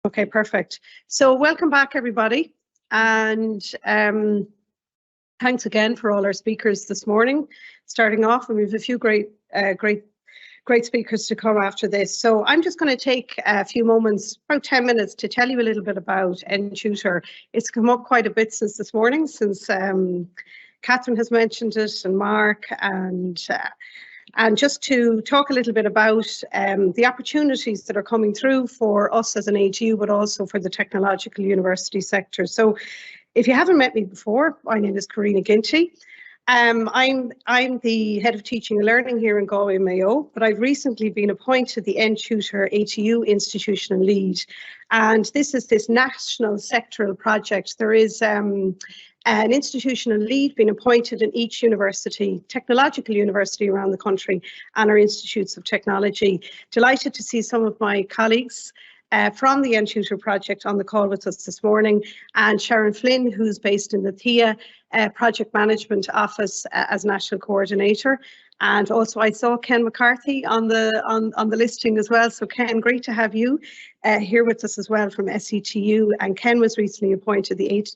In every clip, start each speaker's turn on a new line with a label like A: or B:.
A: Okay, perfect. So welcome back, everybody. And thanks again for all our speakers this morning. Starting off, and we have a few great speakers to come after this. So I'm just going to take a few moments, about 10 minutes, to tell you a little bit about NTutor. It's come up quite a bit since this morning, since Catherine has mentioned it, and Mark, and just to talk a little bit about the opportunities that are coming through for us as an ATU, but also for the technological university sector. So if you haven't met me before, my name is Karina Ginty. I'm the head of teaching and learning here in Galway Mayo, but I've recently been appointed the NTutor ATU institutional lead. And this is this national sectoral project. There is an institutional lead being appointed in each university, technological university around the country, and our institutes of technology. Delighted to see some of my colleagues from the NTutor project on the call with us this morning, and Sharon Flynn, who's based in the TIA Project Management Office as National Coordinator. And also I saw Ken McCarthy on the listing as well. So Ken, great to have you here with us as well from SETU. And Ken was recently appointed the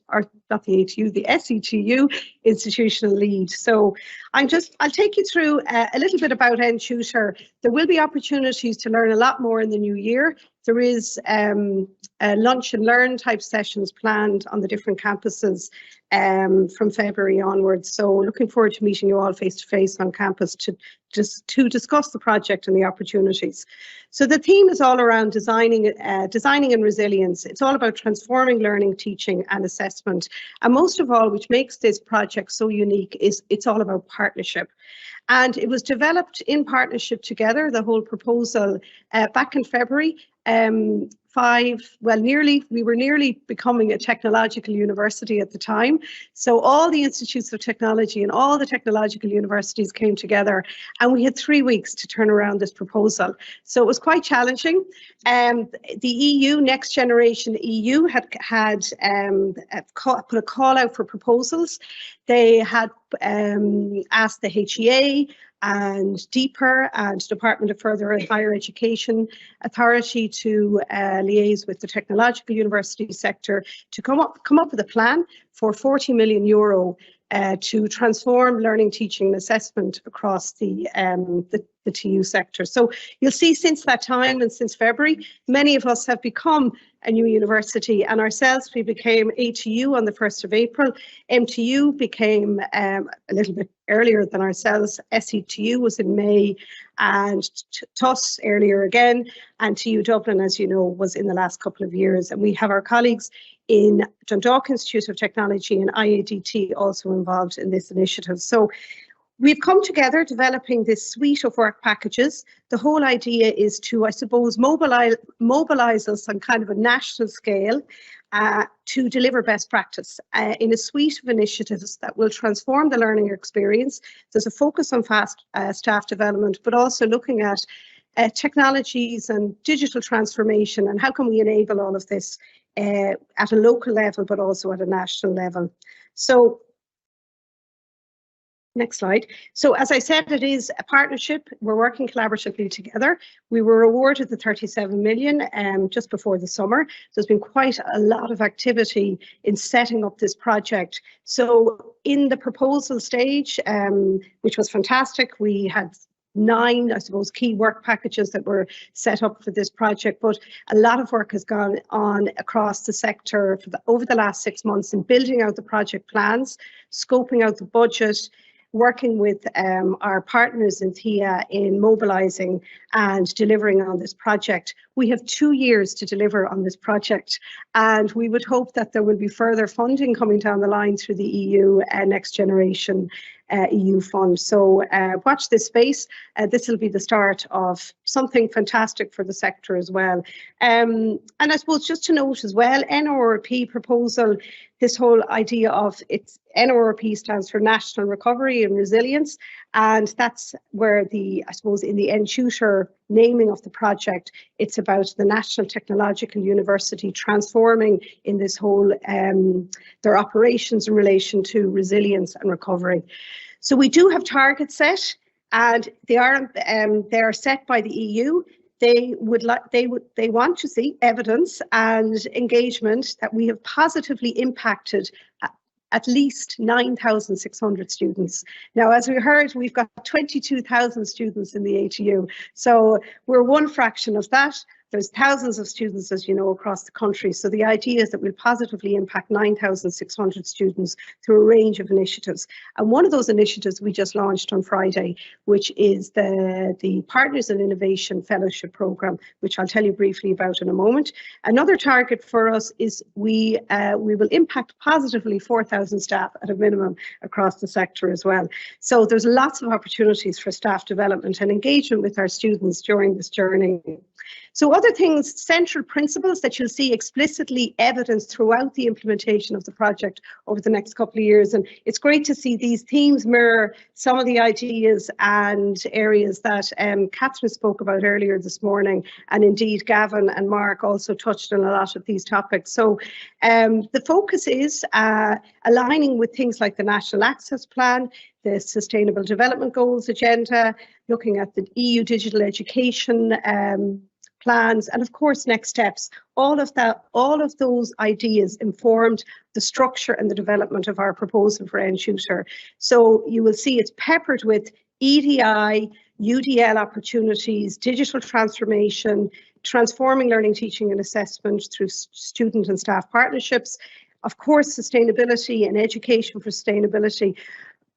A: SETU institutional lead. So I'll take you through a little bit about NTutor. There will be opportunities to learn a lot more in the new year. There is lunch and learn type sessions planned on the different campuses from February onwards. So looking forward to meeting you all face to face on campus to discuss the project and the opportunities. So the theme is all around designing and resilience. It's all about transforming learning, teaching and assessment. And most of all, which makes this project so unique, is it's all about partnership. And it was developed in partnership together, the whole proposal, back in February. We were nearly becoming a technological university at the time. So all the institutes of technology and all the technological universities came together, and we had 3 weeks to turn around this proposal. So it was quite challenging. The EU, Next Generation EU, had put a call out for proposals. They had asked the HEA and DPER and Department of Further and Higher Education Authority to liaise with the technological university sector to come up with a plan for €40 million to transform learning, teaching and assessment across the TU sector. So you'll see since that time and since February, many of us have become a new university, and ourselves, we became ATU on the 1st of April. MTU became a little bit earlier than ourselves. SETU was in May, and TUS earlier again, and TU Dublin, as you know, was in the last couple of years. And we have our colleagues in Dundalk Institute of Technology and IADT also involved in this initiative. So we've come together developing this suite of work packages. The whole idea is to, I suppose, mobilise us on kind of a national scale to deliver best practice in a suite of initiatives that will transform the learning experience. There's a focus on fast staff development, but also looking at technologies and digital transformation, and how can we enable all of this at a local level, but also at a national level. So next slide. So as I said, it is a partnership. We're working collaboratively together. We were awarded the 37 million just before the summer. There's been quite a lot of activity in setting up this project. So in the proposal stage, which was fantastic, we had 9, I suppose, key work packages that were set up for this project, but a lot of work has gone on across the sector over the last 6 months in building out the project plans, scoping out the budget, working with our partners in TIA in mobilising and delivering on this project. We have 2 years to deliver on this project, and we would hope that there will be further funding coming down the line through the EU Next Generation EU fund. So watch this space. This will be the start of something fantastic for the sector as well. And I suppose just to note as well, NRRP proposal, this whole idea of NRRP stands for National Recovery and Resilience, and that's where I suppose in the NTutor naming of the project, it's about the National Technological University transforming in this whole their operations in relation to resilience and recovery. So we do have targets set, and they are set by the EU. they want to see evidence and engagement that we have positively impacted at least 9,600 students. Now, as we heard, we've got 22,000 students in the ATU, so we're one fraction of that. There's thousands of students, as you know, across the country. So the idea is that we'll positively impact 9,600 students through a range of initiatives. And one of those initiatives we just launched on Friday, which is the Partners in Innovation Fellowship Programme, which I'll tell you briefly about in a moment. Another target for us is we will impact positively 4,000 staff at a minimum across the sector as well. So there's lots of opportunities for staff development and engagement with our students during this journey. So other things, central principles that you'll see explicitly evidenced throughout the implementation of the project over the next couple of years. And it's great to see these themes mirror some of the ideas and areas that Catherine spoke about earlier this morning. And indeed, Gavin and Mark also touched on a lot of these topics. So the focus is aligning with things like the National Access Plan, the Sustainable Development Goals agenda, looking at the EU digital education plans, and of course next steps. All of those ideas informed the structure and the development of our proposal for NTutor. So you will see it's peppered with EDI, UDL opportunities, digital transformation, transforming learning, teaching and assessment through student and staff partnerships, of course sustainability and education for sustainability.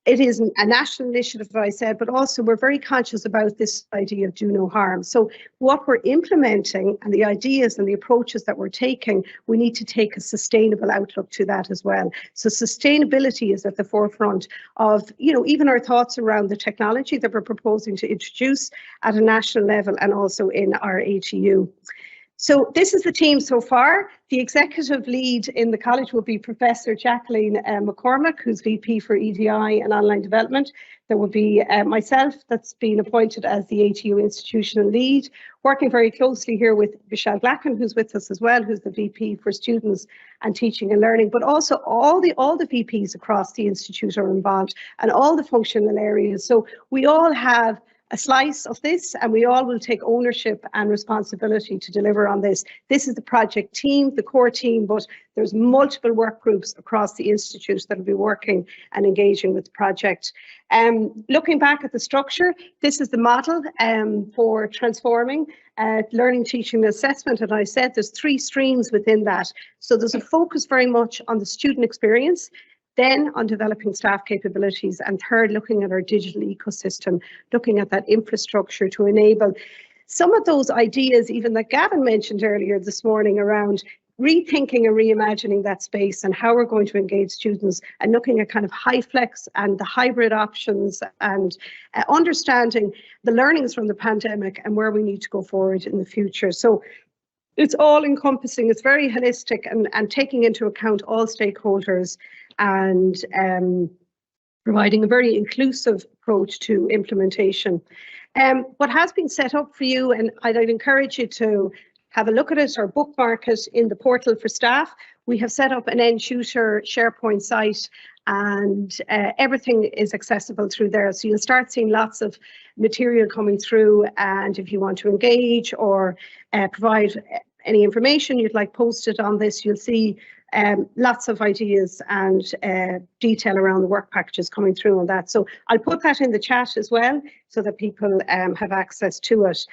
A: It is a national initiative, as I said, but also we're very conscious about this idea of do no harm. So what we're implementing and the ideas and the approaches that we're taking, we need to take a sustainable outlook to that as well. So sustainability is at the forefront of, you know, even our thoughts around the technology that we're proposing to introduce at a national level and also in our ATU. So this is the team so far. The executive lead in the college will be Professor Jacqueline McCormack, who's VP for EDI and Online Development. There will be myself, that's been appointed as the ATU institutional lead, working very closely here with Michelle Glacken, who's with us as well, who's the VP for Students and Teaching and Learning, but also all the VPs across the institute are involved and all the functional areas. So we all have a slice of this and we all will take ownership and responsibility to deliver on this. This is the project team, the core team, but there's multiple work groups across the institute that will be working and engaging with the project. Looking back at the structure, this is the model for transforming learning, teaching and assessment. And I said there's 3 streams within that. So there's a focus very much on the student experience, then on developing staff capabilities, and third, looking at our digital ecosystem, looking at that infrastructure to enable some of those ideas, even that Gavin mentioned earlier this morning, around rethinking and reimagining that space and how we're going to engage students and looking at kind of high flex and the hybrid options and understanding the learnings from the pandemic and where we need to go forward in the future. So it's all encompassing, it's very holistic and taking into account all stakeholders and providing a very inclusive approach to implementation. What has been set up for you, and I'd encourage you to have a look at it or bookmark it in the portal for staff. We have set up an NTutor SharePoint site and everything is accessible through there. So you'll start seeing lots of material coming through, and if you want to engage or provide any information you'd like posted on this, you'll see lots of ideas and detail around the work packages coming through on that. So I'll put that in the chat as well so that people have access to it.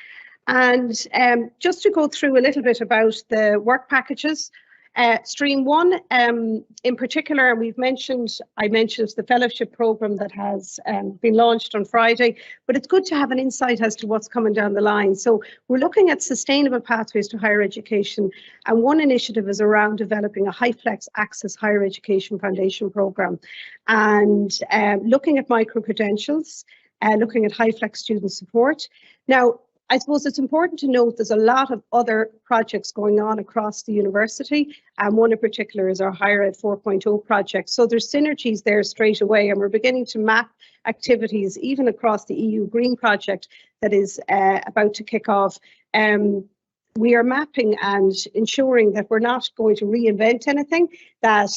A: And just to go through a little bit about the work packages, Stream 1 in particular, I mentioned the fellowship programme that has been launched on Friday, but it's good to have an insight as to what's coming down the line. So we're looking at sustainable pathways to higher education, and one initiative is around developing a high flex access higher education foundation programme and looking at micro-credentials, looking at high flex student support. Now, I suppose it's important to note there's a lot of other projects going on across the university, and one in particular is our Higher Ed 4.0 project. So there's synergies there straight away, and we're beginning to map activities even across the EU Green project that is about to kick off. We are mapping and ensuring that we're not going to reinvent anything, that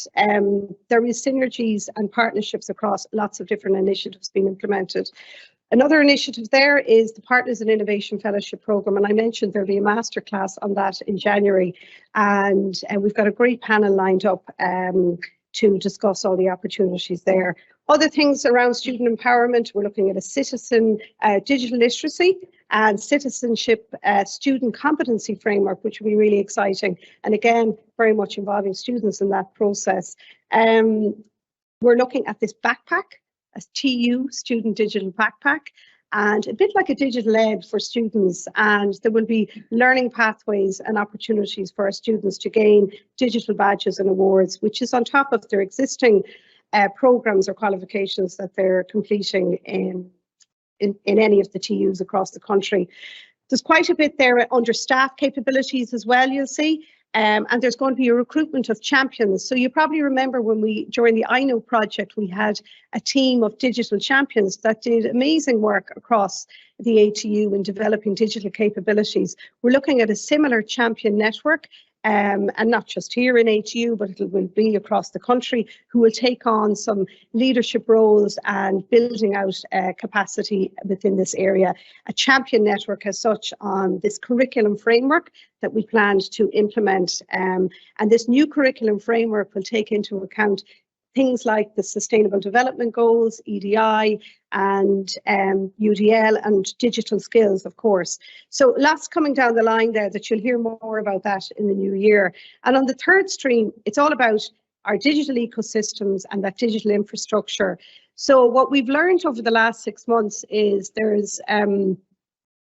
A: there is synergies and partnerships across lots of different initiatives being implemented. Another initiative there is the Partners in Innovation Fellowship Programme, and I mentioned there'll be a masterclass on that in January, and we've got a great panel lined up to discuss all the opportunities there. Other things around student empowerment, we're looking at a citizen digital literacy and citizenship student competency framework, which will be really exciting, and again, very much involving students in that process. We're looking at this backpack, a TU student digital backpack, and a bit like a digital ed for students, and there will be learning pathways and opportunities for our students to gain digital badges and awards, which is on top of their existing programs or qualifications that they're completing in any of the TUs across the country. There's quite a bit there under staff capabilities as well, you'll see. And there's going to be a recruitment of champions. So you probably remember when during the I Know project, we had a team of digital champions that did amazing work across the ATU in developing digital capabilities. We're looking at a similar champion network, and not just here in ATU, but it will be across the country, who will take on some leadership roles and building out capacity within this area. A champion network as such on this curriculum framework that we planned to implement. And this new curriculum framework will take into account things like the Sustainable Development Goals, EDI, and UDL, and digital skills, of course. So lots coming down the line there that you'll hear more about that in the new year. And on the third stream, it's all about our digital ecosystems and that digital infrastructure. So what we've learned over the last 6 months is there's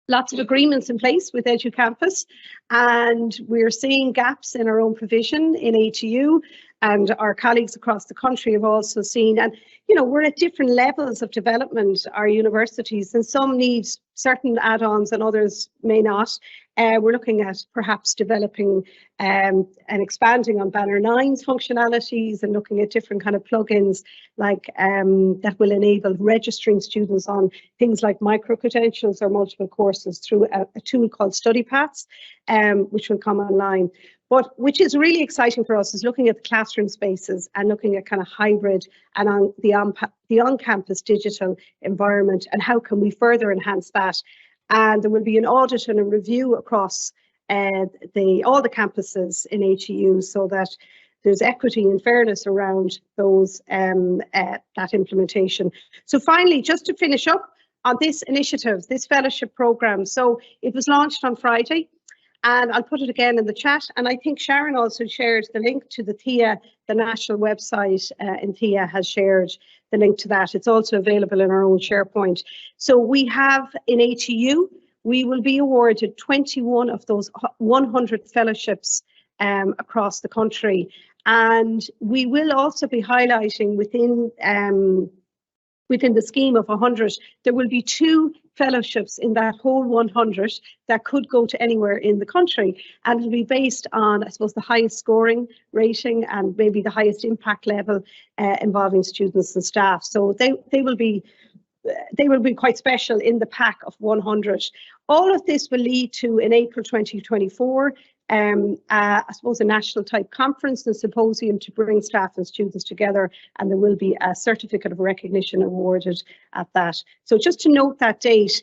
A: lots of agreements in place with EduCampus, and we're seeing gaps in our own provision in ATU, and our colleagues across the country have also seen, and you know, we're at different levels of development, our universities, and some need certain add-ons and others may not. We're looking at perhaps developing and expanding on Banner 9's functionalities and looking at different kind of plugins like that will enable registering students on things like micro-credentials or multiple courses through a tool called Study Paths, which will come online. But which is really exciting for us is looking at the classroom spaces and looking at kind of hybrid and on the on-campus digital environment, and how can we further enhance that. And there will be an audit and a review across all the campuses in ATU, so that there's equity and fairness around those that implementation. So finally, just to finish up on this initiative, this fellowship programme, so it was launched on Friday. And I'll put it again in the chat. And I think Sharon also shared the link to the TIA, the national website in TIA has shared the link to that. It's also available in our own SharePoint. So we have in ATU, we will be awarded 21 of those 100 fellowships across the country. And we will also be highlighting within the scheme of 100, there will be 2 fellowships in that whole 100 that could go to anywhere in the country, and it'll be based on, I suppose, the highest scoring rating and maybe the highest impact level involving students and staff. So they will be quite special in the pack of 100. All of this will lead to, in April 2024, I suppose a national type conference and symposium to bring staff and students together, and there will be a certificate of recognition awarded at that. So just to note that date,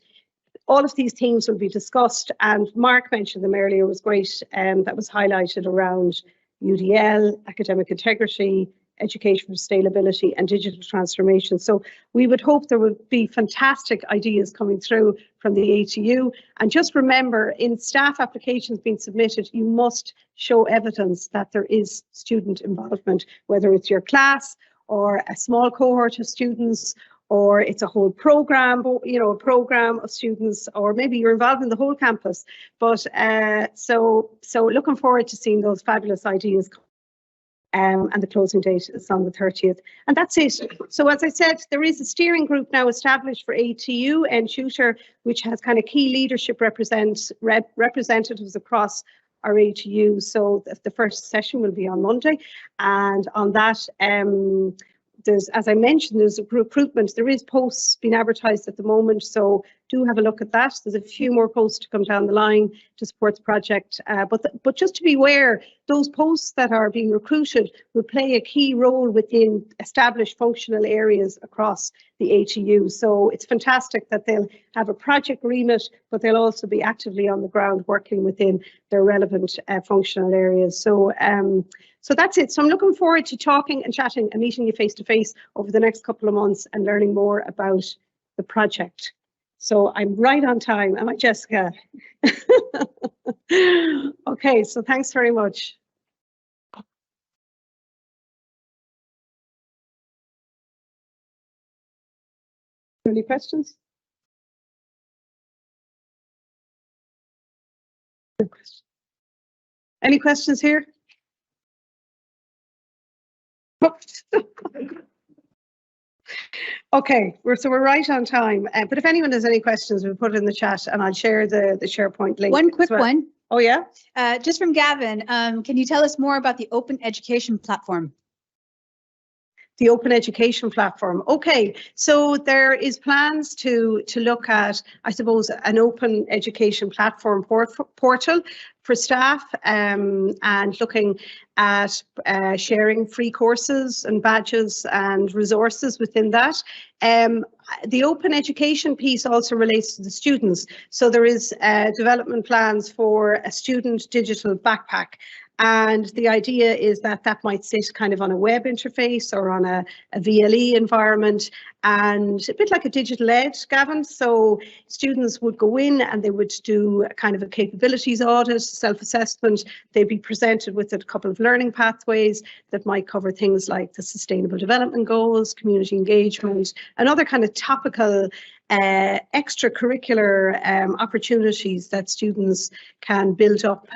A: all of these themes will be discussed, and Mark mentioned them earlier. It was great, that was highlighted around UDL, academic integrity, education for sustainability and digital transformation. So we would hope there would be fantastic ideas coming through from the ATU. And just remember, in staff applications being submitted, you must show evidence that there is student involvement, whether it's your class or a small cohort of students, or it's a whole program, you know, a program of students, or maybe you're involved in the whole campus. But so looking forward to seeing those fabulous ideas. And the closing date is on the 30th. And that's it. So as I said, there is a steering group now established for ATU and Tutor, which has kind of key leadership representatives across our ATU. So the first session will be on Monday. And on that, there's, as I mentioned, there's a recruitment. There is posts being advertised at the moment. So do have a look at that. There's a few more posts to come down the line to support the project. But just to be aware, those posts that are being recruited will play a key role within established functional areas across the ATU. So it's fantastic that they'll have a project remit, but they'll also be actively on the ground working within their relevant functional areas. So so that's it. So I'm looking forward to talking and chatting and meeting you face to face over the next couple of months and learning more about the project. So I'm right on time, am I, Jessica? Okay, so thanks very much. Any questions? No questions. Any questions here? Okay, we're right on time. But if anyone has any questions, we'll put it in the chat and I'll share the SharePoint link.
B: One quick one.
A: Oh, yeah?
B: Just from Gavin, can you tell us more about the Open Education Platform?
A: The Open Education Platform. Okay, so there is plans to look at, I suppose, an open education platform portal for staff, and looking at sharing free courses and badges and resources within that. The open education piece also relates to the students. So there is development plans for a student digital backpack. And the idea is that that might sit kind of on a web interface or on a VLE environment, and a bit like a digital ed, Gavin. So students would go in and they would do a kind of a capabilities audit, self-assessment. They'd be presented with a couple of learning pathways that might cover things like the Sustainable Development Goals, community engagement, and other kind of topical extracurricular opportunities that students can build up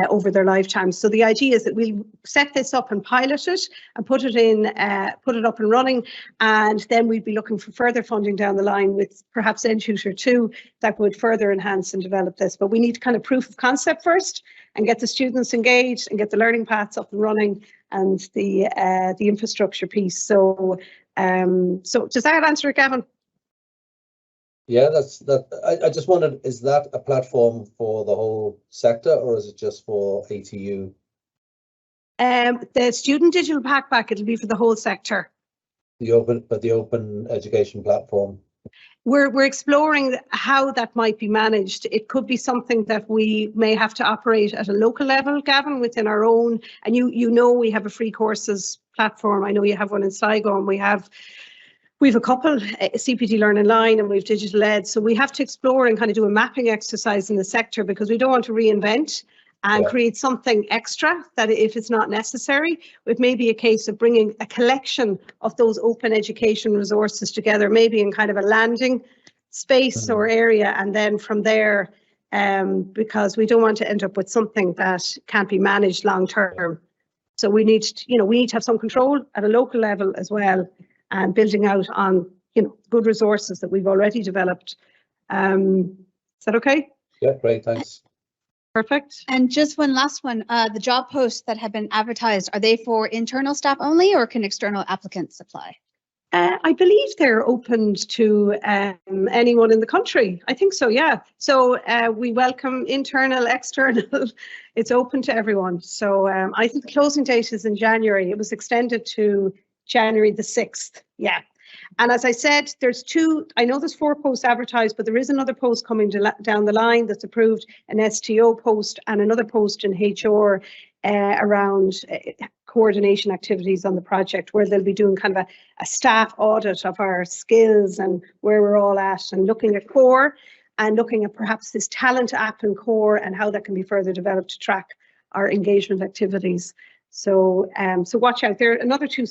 A: over their lifetime. So the idea is that we'll set this up and pilot it and put it up and running, and then we'd be looking for further funding down the line with perhaps NTutor 2 that would further enhance and develop this. But we need kind of proof of concept first and get the students engaged and get the learning paths up and running and the infrastructure piece. So so does that answer it, Gavin?
C: Yeah, I just wondered, is that a platform for the whole sector or is it just for ATU?
A: The student digital backpack, it'll be for the whole sector.
C: The open education platform.
A: We're exploring how that might be managed. It could be something that we may have to operate at a local level, Gavin, within our own. And you know we have a free courses platform. I know you have one in Sligo, and we've a couple, CPD Learn Online, and we've Digital Ed. So we have to explore and kind of do a mapping exercise in the sector, because we don't want to reinvent and create something extra that if it's not necessary. It may be a case of bringing a collection of those open education resources together, maybe in kind of a landing space or area, and then from there, because we don't want to end up with something that can't be managed long term. So we need to have some control at a local level as well, and building out on good resources that we've already developed. Is that okay?
C: Yeah, great, thanks.
A: Perfect.
B: And just one last one, the job posts that have been advertised, are they for internal staff only, or can external applicants apply?
A: I believe they're open to anyone in the country. I think so, yeah. So we welcome internal, external. It's open to everyone. So I think the closing date is in January. It was extended to January the 6th. Yeah. And as I said, there's I know there's 4 posts advertised, but there is another post coming down the line that's approved, an STO post and another post in HR around coordination activities on the project, where they'll be doing kind of a staff audit of our skills and where we're all at, and looking at core and looking at perhaps this talent app in core and how that can be further developed to track our engagement activities. So so watch out. There are another 2.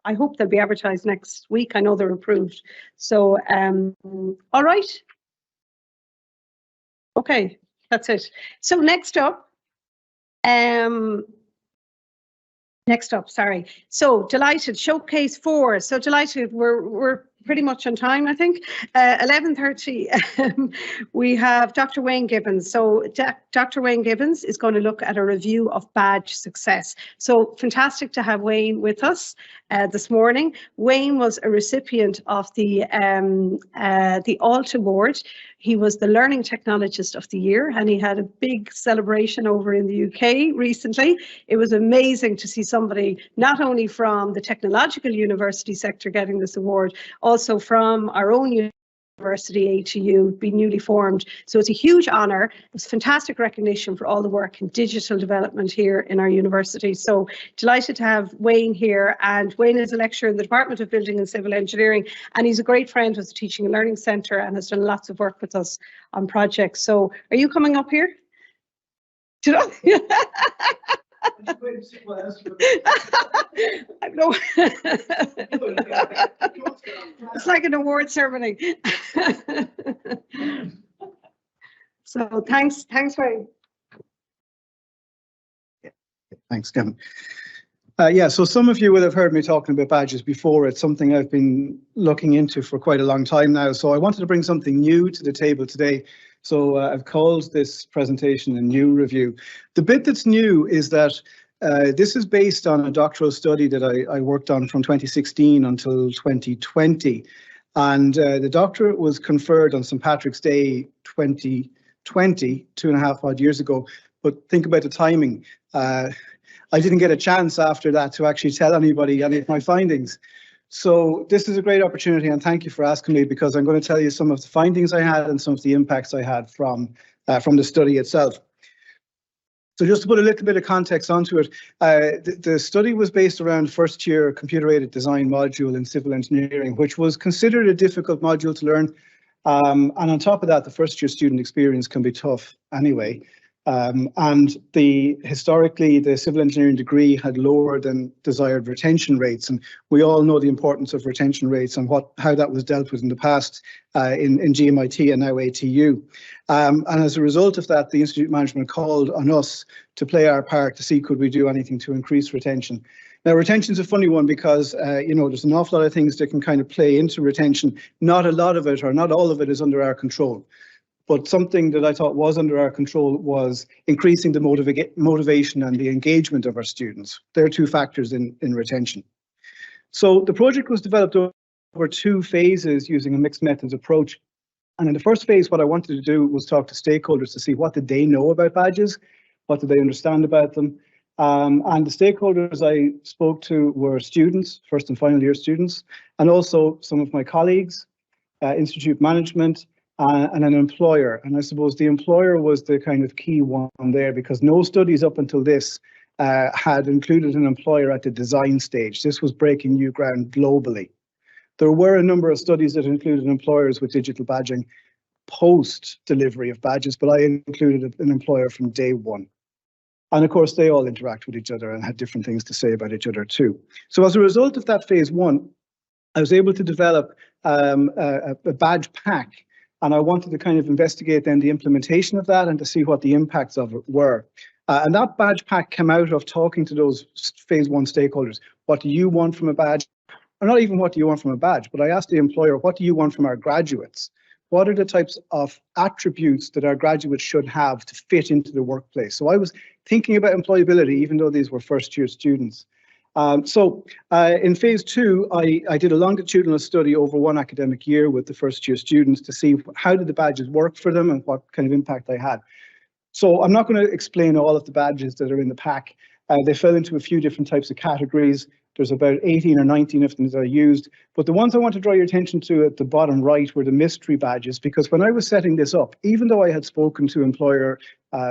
A: I hope they'll be advertised next week. I know they're approved. So, all right. Okay, that's it. So next up, sorry. So delighted, showcase 4. So delighted, we're pretty much on time, I think. 11:30, we have Dr. Wayne Gibbons. So Dr. Wayne Gibbons is going to look at a review of badge success. So fantastic to have Wayne with us this morning. Wayne was a recipient of the ALT Award. He was the Learning Technologist of the Year, and he had a big celebration over in the UK recently. It was amazing to see somebody not only from the technological university sector getting this award, also from our own university, ATU, be newly formed. So it's a huge honour. It's fantastic recognition for all the work in digital development here in our university. So delighted to have Wayne here. And Wayne is a lecturer in the Department of Building and Civil Engineering, and he's a great friend with the Teaching and Learning Centre and has done lots of work with us on projects. So are you coming up here? No. It's like an award ceremony. So thanks, Wayne.
D: Thanks, Kevin. So some of you will have heard me talking about badges before. It's something I've been looking into for quite a long time now. So I wanted to bring something new to the table today. So I've called this presentation a new review. The bit that's new is that this is based on a doctoral study that I worked on from 2016 until 2020. And the doctorate was conferred on St. Patrick's Day 2020, 2.5 odd years ago. But think about the timing. I didn't get a chance after that to actually tell anybody any of my findings. So this is a great opportunity, and thank you for asking me, because I'm going to tell you some of the findings I had and some of the impacts I had from the study itself. So just to put a little bit of context onto it, the study was based around first-year computer-aided design module in civil engineering, which was considered a difficult module to learn. And on top of that, the first-year student experience can be tough anyway. And historically, the civil engineering degree had lower than desired retention rates, and we all know the importance of retention rates and how that was dealt with in the past in GMIT and now ATU. And as a result of that, the Institute management called on us to play our part to see could we do anything to increase retention. Now, retention is a funny one because, there's an awful lot of things that can kind of play into retention. Not a lot of it, or not all of it, is under our control. But something that I thought was under our control was increasing the motivation and the engagement of our students. There are two factors in retention. So the project was developed over 2 phases using a mixed methods approach. And in the first phase, what I wanted to do was talk to stakeholders to see what did they know about badges, what did they understand about them. And the stakeholders I spoke to were students, first and final year students, and also some of my colleagues, institute management, and an employer. And I suppose the employer was the kind of key one there, because no studies up until this had included an employer at the design stage. This was breaking new ground globally. There were a number of studies that included employers with digital badging post delivery of badges, but I included an employer from day one. And of course, they all interact with each other and had different things to say about each other too. So as a result of that phase 1, I was able to develop a badge pack. And I wanted to kind of investigate then the implementation of that and to see what the impacts of it were. And that badge pack came out of talking to those phase 1 stakeholders. What do you want from a badge? Or not even what do you want from a badge, but I asked the employer, what do you want from our graduates? What are the types of attributes that our graduates should have to fit into the workplace? So I was thinking about employability, even though these were first-year students. In phase 2, I did a longitudinal study over 1 academic year with the first-year students to see how did the badges work for them and what kind of impact they had. So I'm not going to explain all of the badges that are in the pack. They fell into a few different types of categories. There's about 18 or 19 of them that I used. But the ones I want to draw your attention to at the bottom right were the mystery badges, because when I was setting this up, even though I had spoken to employer,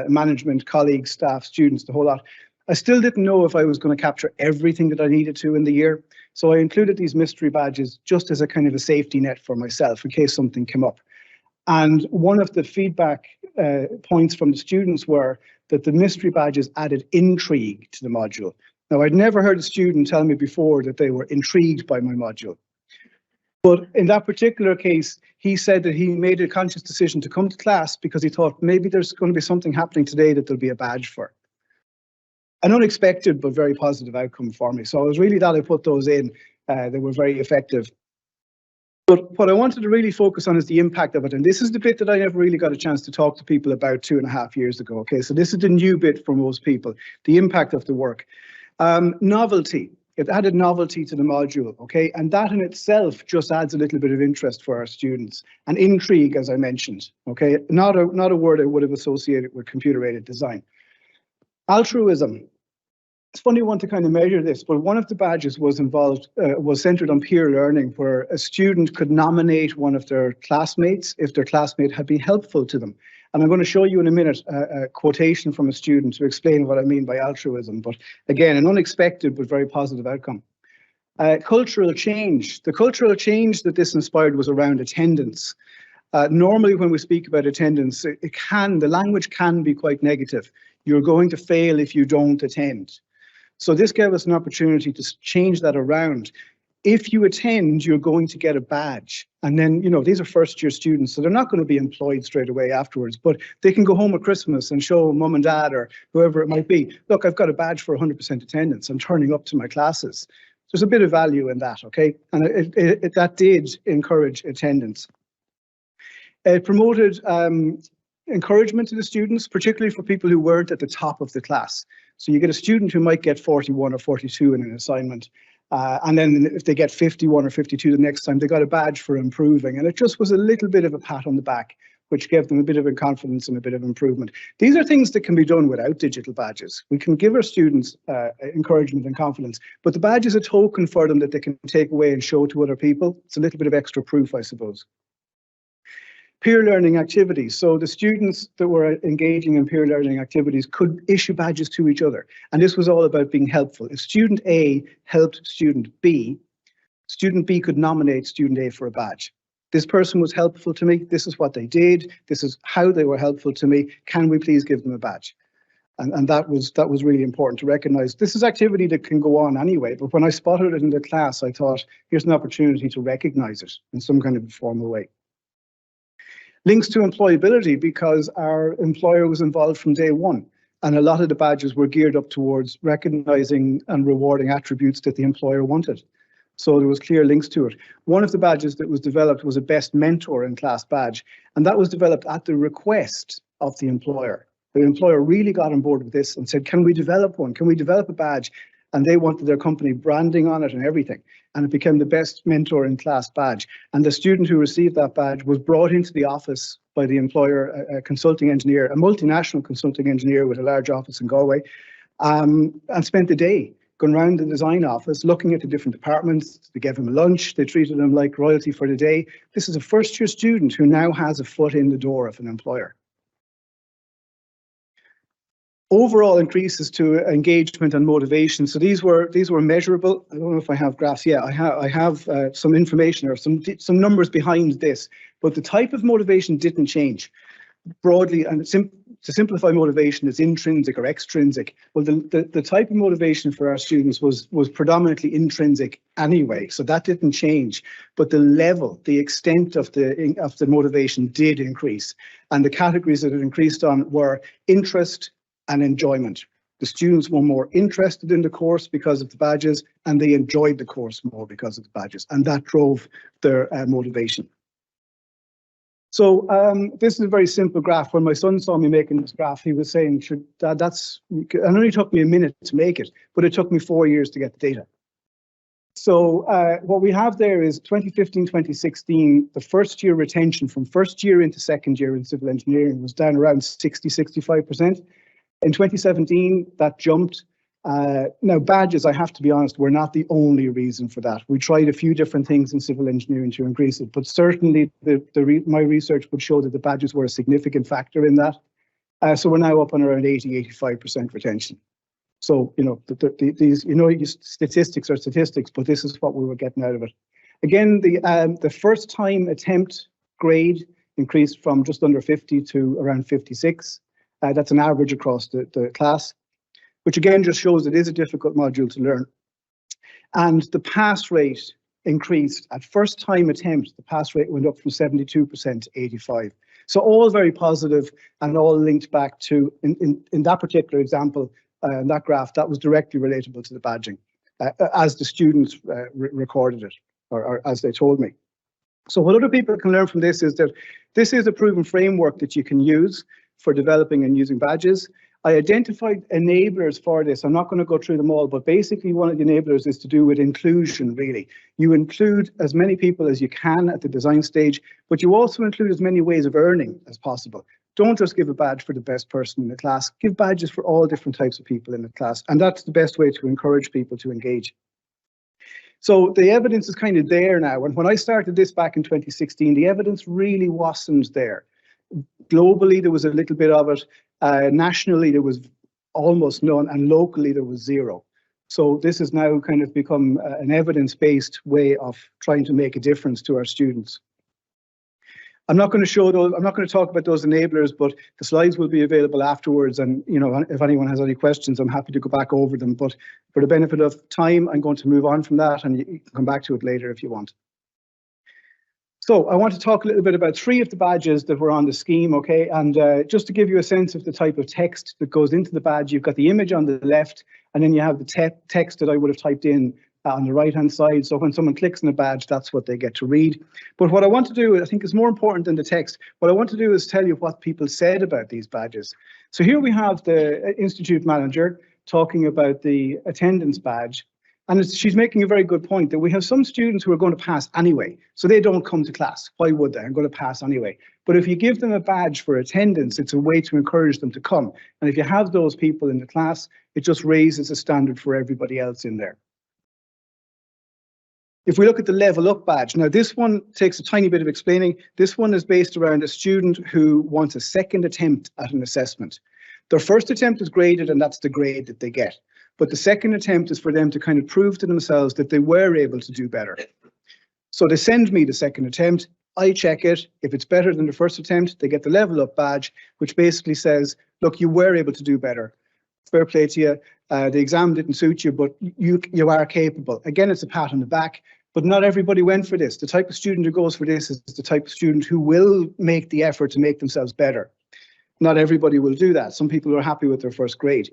D: management, colleagues, staff, students, the whole lot, I still didn't know if I was going to capture everything that I needed to in the year. So I included these mystery badges just as a kind of a safety net for myself in case something came up. And one of the feedback points from the students were that the mystery badges added intrigue to the module. Now, I'd never heard a student tell me before that they were intrigued by my module. But in that particular case, he said that he made a conscious decision to come to class because he thought maybe there's going to be something happening today that there'll be a badge for. An unexpected but very positive outcome for me. So it was really that I put those in. They were very effective. But what I wanted to really focus on is the impact of it. And this is the bit that I never really got a chance to talk to people about 2.5 years ago. Okay, so this is the new bit for most people, the impact of the work. Novelty. It added novelty to the module, okay? And that in itself just adds a little bit of interest for our students. And intrigue, as I mentioned, okay? Not a word I would have associated with computer-aided design. Altruism. It's a funny one to kind of measure this, but one of the badges was centered on peer learning, where a student could nominate one of their classmates if their classmate had been helpful to them. And I'm going to show you in a minute a quotation from a student to explain what I mean by altruism. But again, an unexpected but very positive outcome. Cultural change. The cultural change that this inspired was around attendance. Normally, when we speak about attendance, the language can be quite negative. You're going to fail if you don't attend. So this gave us an opportunity to change that around. If you attend, you're going to get a badge. And then, you know, these are first-year students, so they're not going to be employed straight away afterwards, but they can go home at Christmas and show mum and dad or whoever it might be, look, I've got a badge for 100% attendance. I'm turning up to my classes. There's a bit of value in that, okay? And that did encourage attendance. It promoted encouragement to the students, particularly for people who weren't at the top of the class. So you get a student who might get 41 or 42 in an assignment, and then if they get 51 or 52 the next time, they got a badge for improving. And it just was a little bit of a pat on the back, which gave them a bit of confidence and a bit of improvement. These are things that can be done without digital badges. We can give our students encouragement and confidence, but the badge is a token for them that they can take away and show to other people. It's a little bit of extra proof, I suppose. Peer learning activities. So the students that were engaging in peer learning activities could issue badges to each other. And this was all about being helpful. If student A helped student B could nominate student A for a badge. This person was helpful to me. This is what they did. This is how they were helpful to me. Can we please give them a badge? And that was really important to recognize. This is activity that can go on anyway, but when I spotted it in the class, I thought, here's an opportunity to recognize it in some kind of a formal way. Links to employability, because our employer was involved from day one, and a lot of the badges were geared up towards recognizing and rewarding attributes that the employer wanted. So there was clear links to it. One of the badges that was developed was a best mentor in class badge, and that was developed at the request of the employer. The employer really got on board with this and said, can we develop one? Can we develop a badge? And they wanted their company branding on it and everything. And it became the best mentor in class badge. And the student who received that badge was brought into the office by the employer, a consulting engineer, a multinational consulting engineer with a large office in Galway, and spent the day going around the design office, looking at the different departments. They gave him a lunch. They treated him like royalty for the day. This is a first-year student who now has a foot in the door of an employer. Overall increases to engagement and motivation. So these were measurable. I don't know if I have graphs. Yeah, I have some information or some numbers behind this. But the type of motivation didn't change. Broadly, and to simplify motivation, is intrinsic or extrinsic. Well, the type of motivation for our students was predominantly intrinsic anyway, so that didn't change. But the level, the extent of the motivation did increase, and the categories that it increased on were interest and enjoyment. The students were more interested in the course because of the badges, and they enjoyed the course more because of the badges, and that drove their motivation. So this is a very simple graph. When my son saw me making this graph, he was saying, Dad, it only took me a minute to make it, but it took me 4 years to get the data. So what we have there is 2015, 2016, the first year retention from first year into second year in civil engineering was down around 60, 65%. In 2017, that jumped. Now, badges, I have to be honest, were not the only reason for that. We tried a few different things in civil engineering to increase it, but certainly my research would show that the badges were a significant factor in that. So we're now up on around 80, 85% retention. So, you know, these, you know, statistics are statistics, but this is what we were getting out of it. Again, the first time attempt grade increased from just under 50 to around 56. That's an average across the class, which again just shows it is a difficult module to learn. And the pass rate increased. At first time attempt, the pass rate went up from 72% to 85%. So all very positive and all linked back to, in that particular example, that graph, that was directly relatable to the badging, as the students recorded it, or as they told me. So what other people can learn from this is that this is a proven framework that you can use for developing and using badges. I identified enablers for this. I'm not going to go through them all, but basically one of the enablers is to do with inclusion, really. You include as many people as you can at the design stage, but you also include as many ways of earning as possible. Don't just give a badge for the best person in the class. Give badges for all different types of people in the class, and that's the best way to encourage people to engage. So the evidence is kind of there now, and when I started this back in 2016, the evidence really wasn't there. Globally, there was a little bit of it. Nationally, there was almost none, and locally, there was zero. So this has now kind of become an evidence-based way of trying to make a difference to our students. I'm not going to show those. I'm not going to talk about those enablers, but the slides will be available afterwards. And if anyone has any questions, I'm happy to go back over them. But for the benefit of time, I'm going to move on from that, and you can come back to it later if you want. So I want to talk a little bit about 3 of the badges that were on the scheme, okay? And just to give you a sense of the type of text that goes into the badge, you've got the image on the left, and then you have the text that I would have typed in on the right-hand side. So when someone clicks on a badge, that's what they get to read. But what I want to do, I think is more important than the text, what I want to do is tell you what people said about these badges. So here we have the institute manager talking about the attendance badge. And she's making a very good point that we have some students who are going to pass anyway, so they don't come to class. Why would they? I'm going to pass anyway. But if you give them a badge for attendance, it's a way to encourage them to come. And if you have those people in the class, it just raises the standard for everybody else in there. If we look at the level up badge, now this one takes a tiny bit of explaining. This one is based around a student who wants a second attempt at an assessment. Their first attempt is graded, and that's the grade that they get. But the second attempt is for them to kind of prove to themselves that they were able to do better. So they send me the second attempt, I check it. If it's better than the first attempt, they get the level up badge, which basically says, look, you were able to do better. Fair play to you. The exam didn't suit you, but you are capable. Again, it's a pat on the back, but not everybody went for this. The type of student who goes for this is the type of student who will make the effort to make themselves better. Not everybody will do that. Some people are happy with their first grade.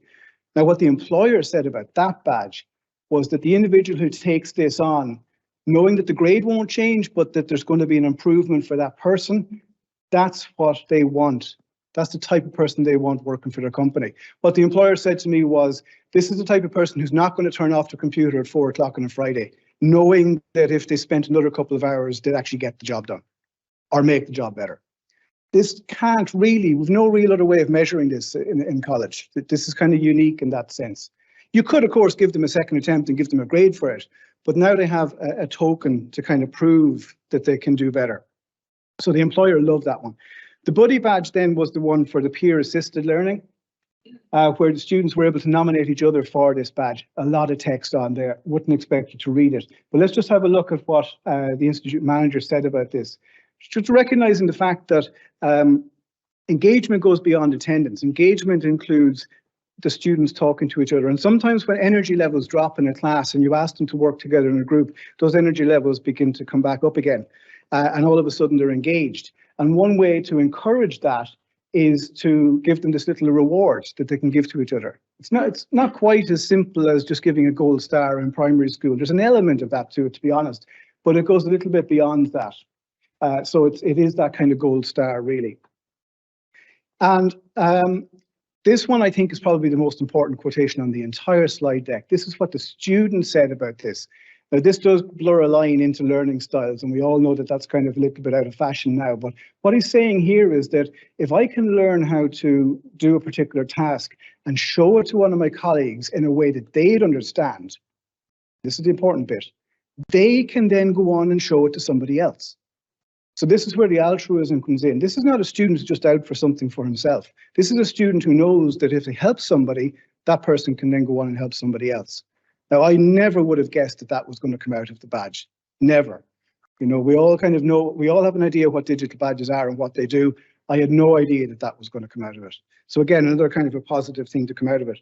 D: Now, what the employer said about that badge was that the individual who takes this on, knowing that the grade won't change, but that there's going to be an improvement for that person, that's what they want. That's the type of person they want working for their company. What the employer said to me was, this is the type of person who's not going to turn off the computer at 4 o'clock on a Friday, knowing that if they spent another couple of hours, they'd actually get the job done or make the job better. This can't really, we've no real other way of measuring this in college. This is kind of unique in that sense. You could, of course, give them a second attempt and give them a grade for it, but now they have a token to kind of prove that they can do better. So the employer loved that one. The buddy badge then was the one for the peer assisted learning, where the students were able to nominate each other for this badge. A lot of text on there, wouldn't expect you to read it. But let's just have a look at what the institute manager said about this. Just recognizing the fact that engagement goes beyond attendance. Engagement includes the students talking to each other. And sometimes when energy levels drop in a class and you ask them to work together in a group, those energy levels begin to come back up again. And all of a sudden they're engaged. And one way to encourage that is to give them this little reward that they can give to each other. It's not quite as simple as just giving a gold star in primary school. There's an element of that to it, to be honest, but it goes a little bit beyond that. So it is that kind of gold star, really. And this one, I think, is probably the most important quotation on the entire slide deck. This is what the student said about this. Now, this does blur a line into learning styles, and we all know that that's kind of a little bit out of fashion now. But what he's saying here is that if I can learn how to do a particular task and show it to one of my colleagues in a way that they'd understand, this is the important bit, they can then go on and show it to somebody else. So this is where the altruism comes in. This is not a student who's just out for something for himself. This is a student who knows that if they help somebody, that person can then go on and help somebody else. Now, I never would have guessed that that was going to come out of the badge. Never. You know, we all kind of know, we all have an idea what digital badges are and what they do. I had no idea that that was going to come out of it. So again, another kind of a positive thing to come out of it.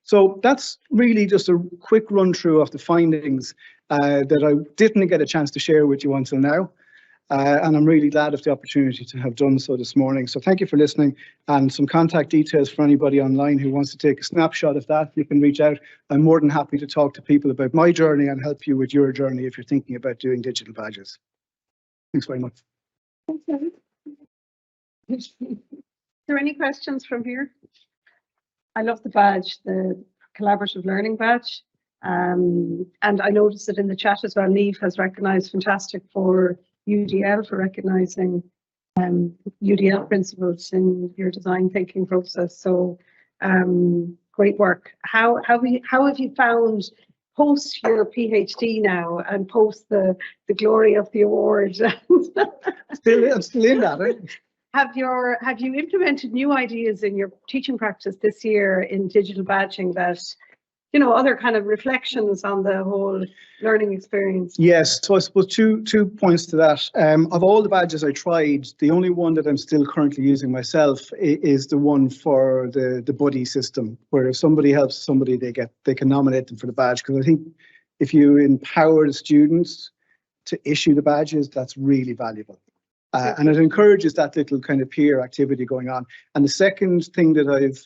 D: So that's really just a quick run through of the findings that I didn't get a chance to share with you until now. And I'm really glad of the opportunity to have done so this morning. So thank you for listening, and some contact details for anybody online who wants to take a snapshot of that. You can reach out. I'm more than happy to talk to people about my journey and help you with your journey if you're thinking about doing digital badges. Thanks very much.
A: Is there any questions from here? I love the badge, the collaborative learning badge. And I noticed that in the chat as well, Neve has recognised fantastic for UDL for recognising UDL principles in your design thinking process. So great work. How have you found post your PhD now and post the glory of the award?
D: I'm still in that. Eh?
A: Have you implemented new ideas in your teaching practice this year in digital badging that, you know, other kind of reflections on the whole learning experience?
D: Yes, so I suppose two points to that. Of all the badges I tried, the only one that I'm still currently using myself is the one for the buddy system, where if somebody helps somebody, they can nominate them for the badge. Because I think if you empower the students to issue the badges, that's really valuable. And it encourages that little kind of peer activity going on. And the second thing that I've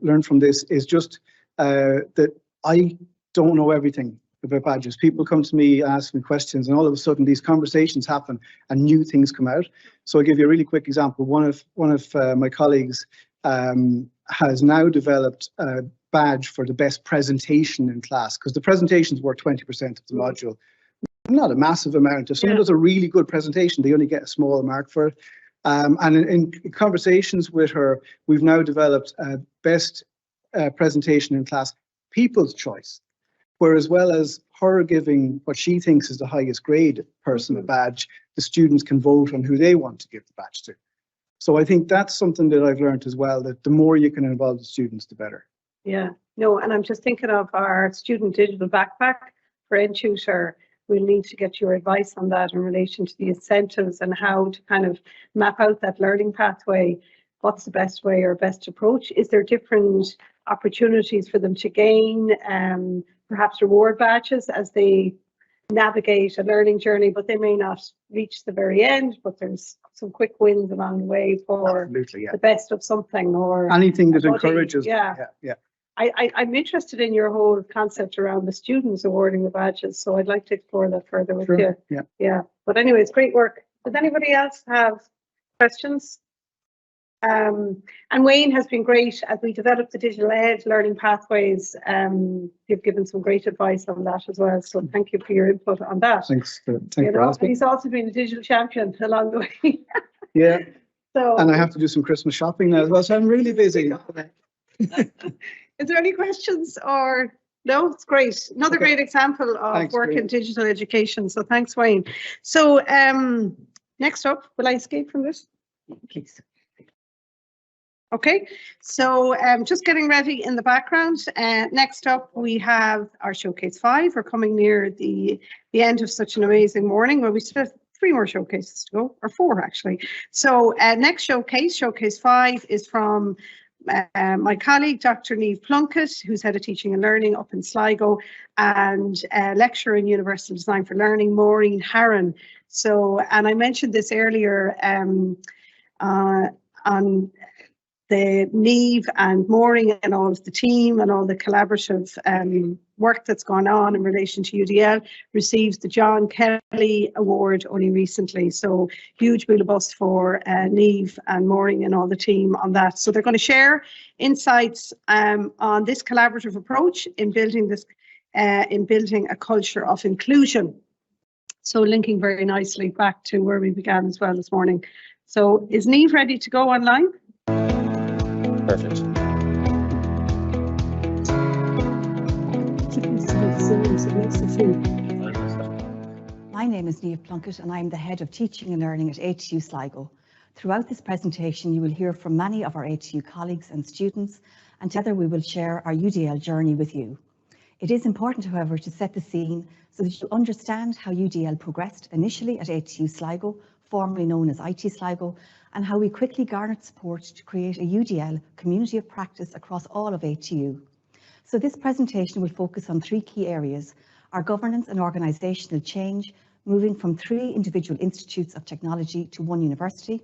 D: learned from this is just that I don't know everything about badges. People come to me, ask me questions, and all of a sudden these conversations happen and new things come out. So I'll give you a really quick example. One of my colleagues has now developed a badge for the best presentation in class, because the presentations were 20% of the module. Not a massive amount. If someone does a really good presentation, they only get a small mark for it. And in conversations with her, we've now developed a best presentation in class, people's choice, where as well as her giving what she thinks is the highest grade person a badge, the students can vote on who they want to give the badge to. So I think that's something that I've learned as well, that the more you can involve the students, the better.
A: Yeah, no, and I'm just thinking of our student digital backpack for NTutor. We'll need to get your advice on that in relation to the incentives and how to kind of map out that learning pathway. What's the best way or best approach? Is there different opportunities for them to gain perhaps reward badges as they navigate a learning journey, but they may not reach the very end, but there's some quick wins along the way for the best of something or
D: anything that encourages.
A: Yeah. I'm interested in your whole concept around the students awarding the badges, so I'd like to explore that further with you. Yeah. But anyways, great work. Does anybody else have questions? And Wayne has been great as we develop the digital ed learning pathways. You've given some great advice on that as well. So thank you for your input on that.
D: Thanks for asking.
A: He's also been a digital champion along the way.
D: Yeah.
A: So,
D: and I have to do some Christmas shopping now as well, so I'm really busy.
A: Is there any questions or no? It's great. Another great example of work in digital education. So thanks, Wayne. So next up, will I escape from this? Please. Okay, so just getting ready in the background. Next up, we have our Showcase 5. We're coming near the end of such an amazing morning where we still have 3 more showcases to go, or 4 actually. So next showcase, Showcase 5, is from my colleague, Dr. Neve Plunkett, who's Head of Teaching and Learning up in Sligo, and lecturer in Universal Design for Learning, Maureen Harron. So, and I mentioned this earlier on the Neve and Maureen and all of the team and all the collaborative work that's gone on in relation to UDL receives the John Kelly Award only recently. So huge bust for Neve and Maureen and all the team on that. So they're going to share insights on this collaborative approach in building a culture of inclusion. So linking very nicely back to where we began as well this morning. So is Neve ready to go online?
E: Perfect.
F: My name is Neve Plunkett and I'm the Head of Teaching and Learning at ATU Sligo. Throughout this presentation you will hear from many of our ATU colleagues and students, and together we will share our UDL journey with you. It is important, however, to set the scene so that you understand how UDL progressed initially at ATU Sligo, formerly known as IT Sligo, and how we quickly garnered support to create a UDL community of practice across all of ATU. So this presentation will focus on 3 key areas: our governance and organisational change, moving from 3 individual institutes of technology to 1 university,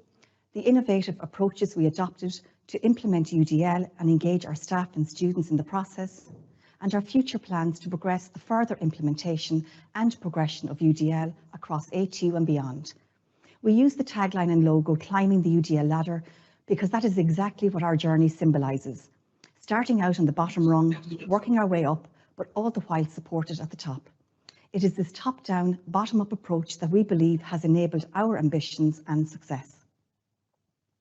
F: the innovative approaches we adopted to implement UDL and engage our staff and students in the process, and our future plans to progress the further implementation and progression of UDL across ATU and beyond. We use the tagline and logo, climbing the UDL ladder, because that is exactly what our journey symbolises. Starting out on the bottom rung, working our way up, but all the while supported at the top. It is this top-down, bottom-up approach that we believe has enabled our ambitions and success.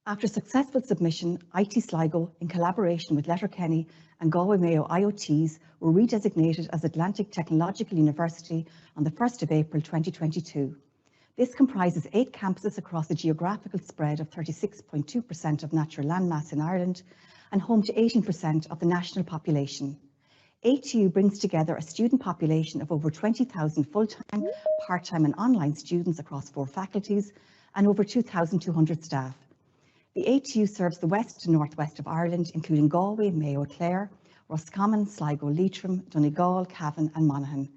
F: After successful submission, IT Sligo, in collaboration with Letterkenny and Galway Mayo IoTs, were redesignated as Atlantic Technological University on the 1st of April 2022. This comprises 8 campuses across a geographical spread of 36.2% of natural landmass in Ireland and home to 18% of the national population. ATU brings together a student population of over 20,000 full-time, part-time and online students across 4 faculties and over 2,200 staff. The ATU serves the west to northwest of Ireland, including Galway, Mayo, Clare, Roscommon, Sligo, Leitrim, Donegal, Cavan and Monaghan.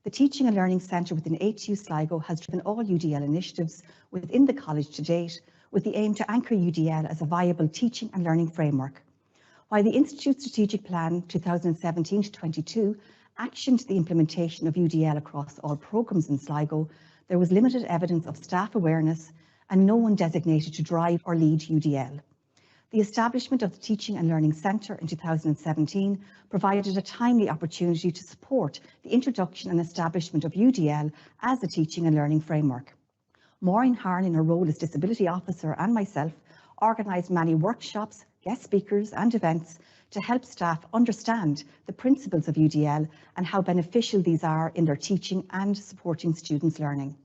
F: The Teaching and Learning Centre within ATU Sligo has driven all UDL initiatives within the college to date, with the aim to anchor UDL as a viable teaching and learning framework. While the Institute's Strategic Plan 2017-22 actioned the implementation of UDL across all programmes in Sligo, there was limited evidence of staff awareness and no one designated to drive or lead UDL. The establishment of the Teaching and Learning Centre in 2017 provided a timely opportunity to support the introduction and establishment of UDL as a teaching and learning framework. Maureen Harn, in her role as Disability Officer, and myself organised many workshops, guest speakers and events to help staff understand the principles of UDL and how beneficial these are in their teaching and supporting students' learning.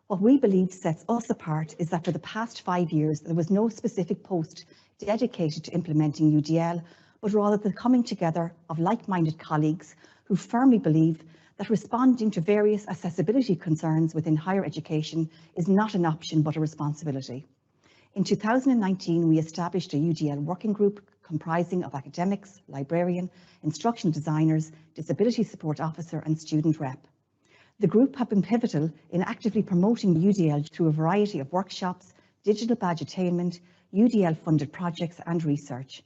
F: What we believe sets us apart is that for the past 5 years, there was no specific post dedicated to implementing UDL, but rather the coming together of like-minded colleagues who firmly believe that responding to various accessibility concerns within higher education is not an option but a responsibility. In 2019, we established a UDL working group comprising of academics, librarian, instructional designers, disability support officer and student rep. The group have been pivotal in actively promoting UDL through a variety of workshops, digital badge attainment, UDL-funded projects and research.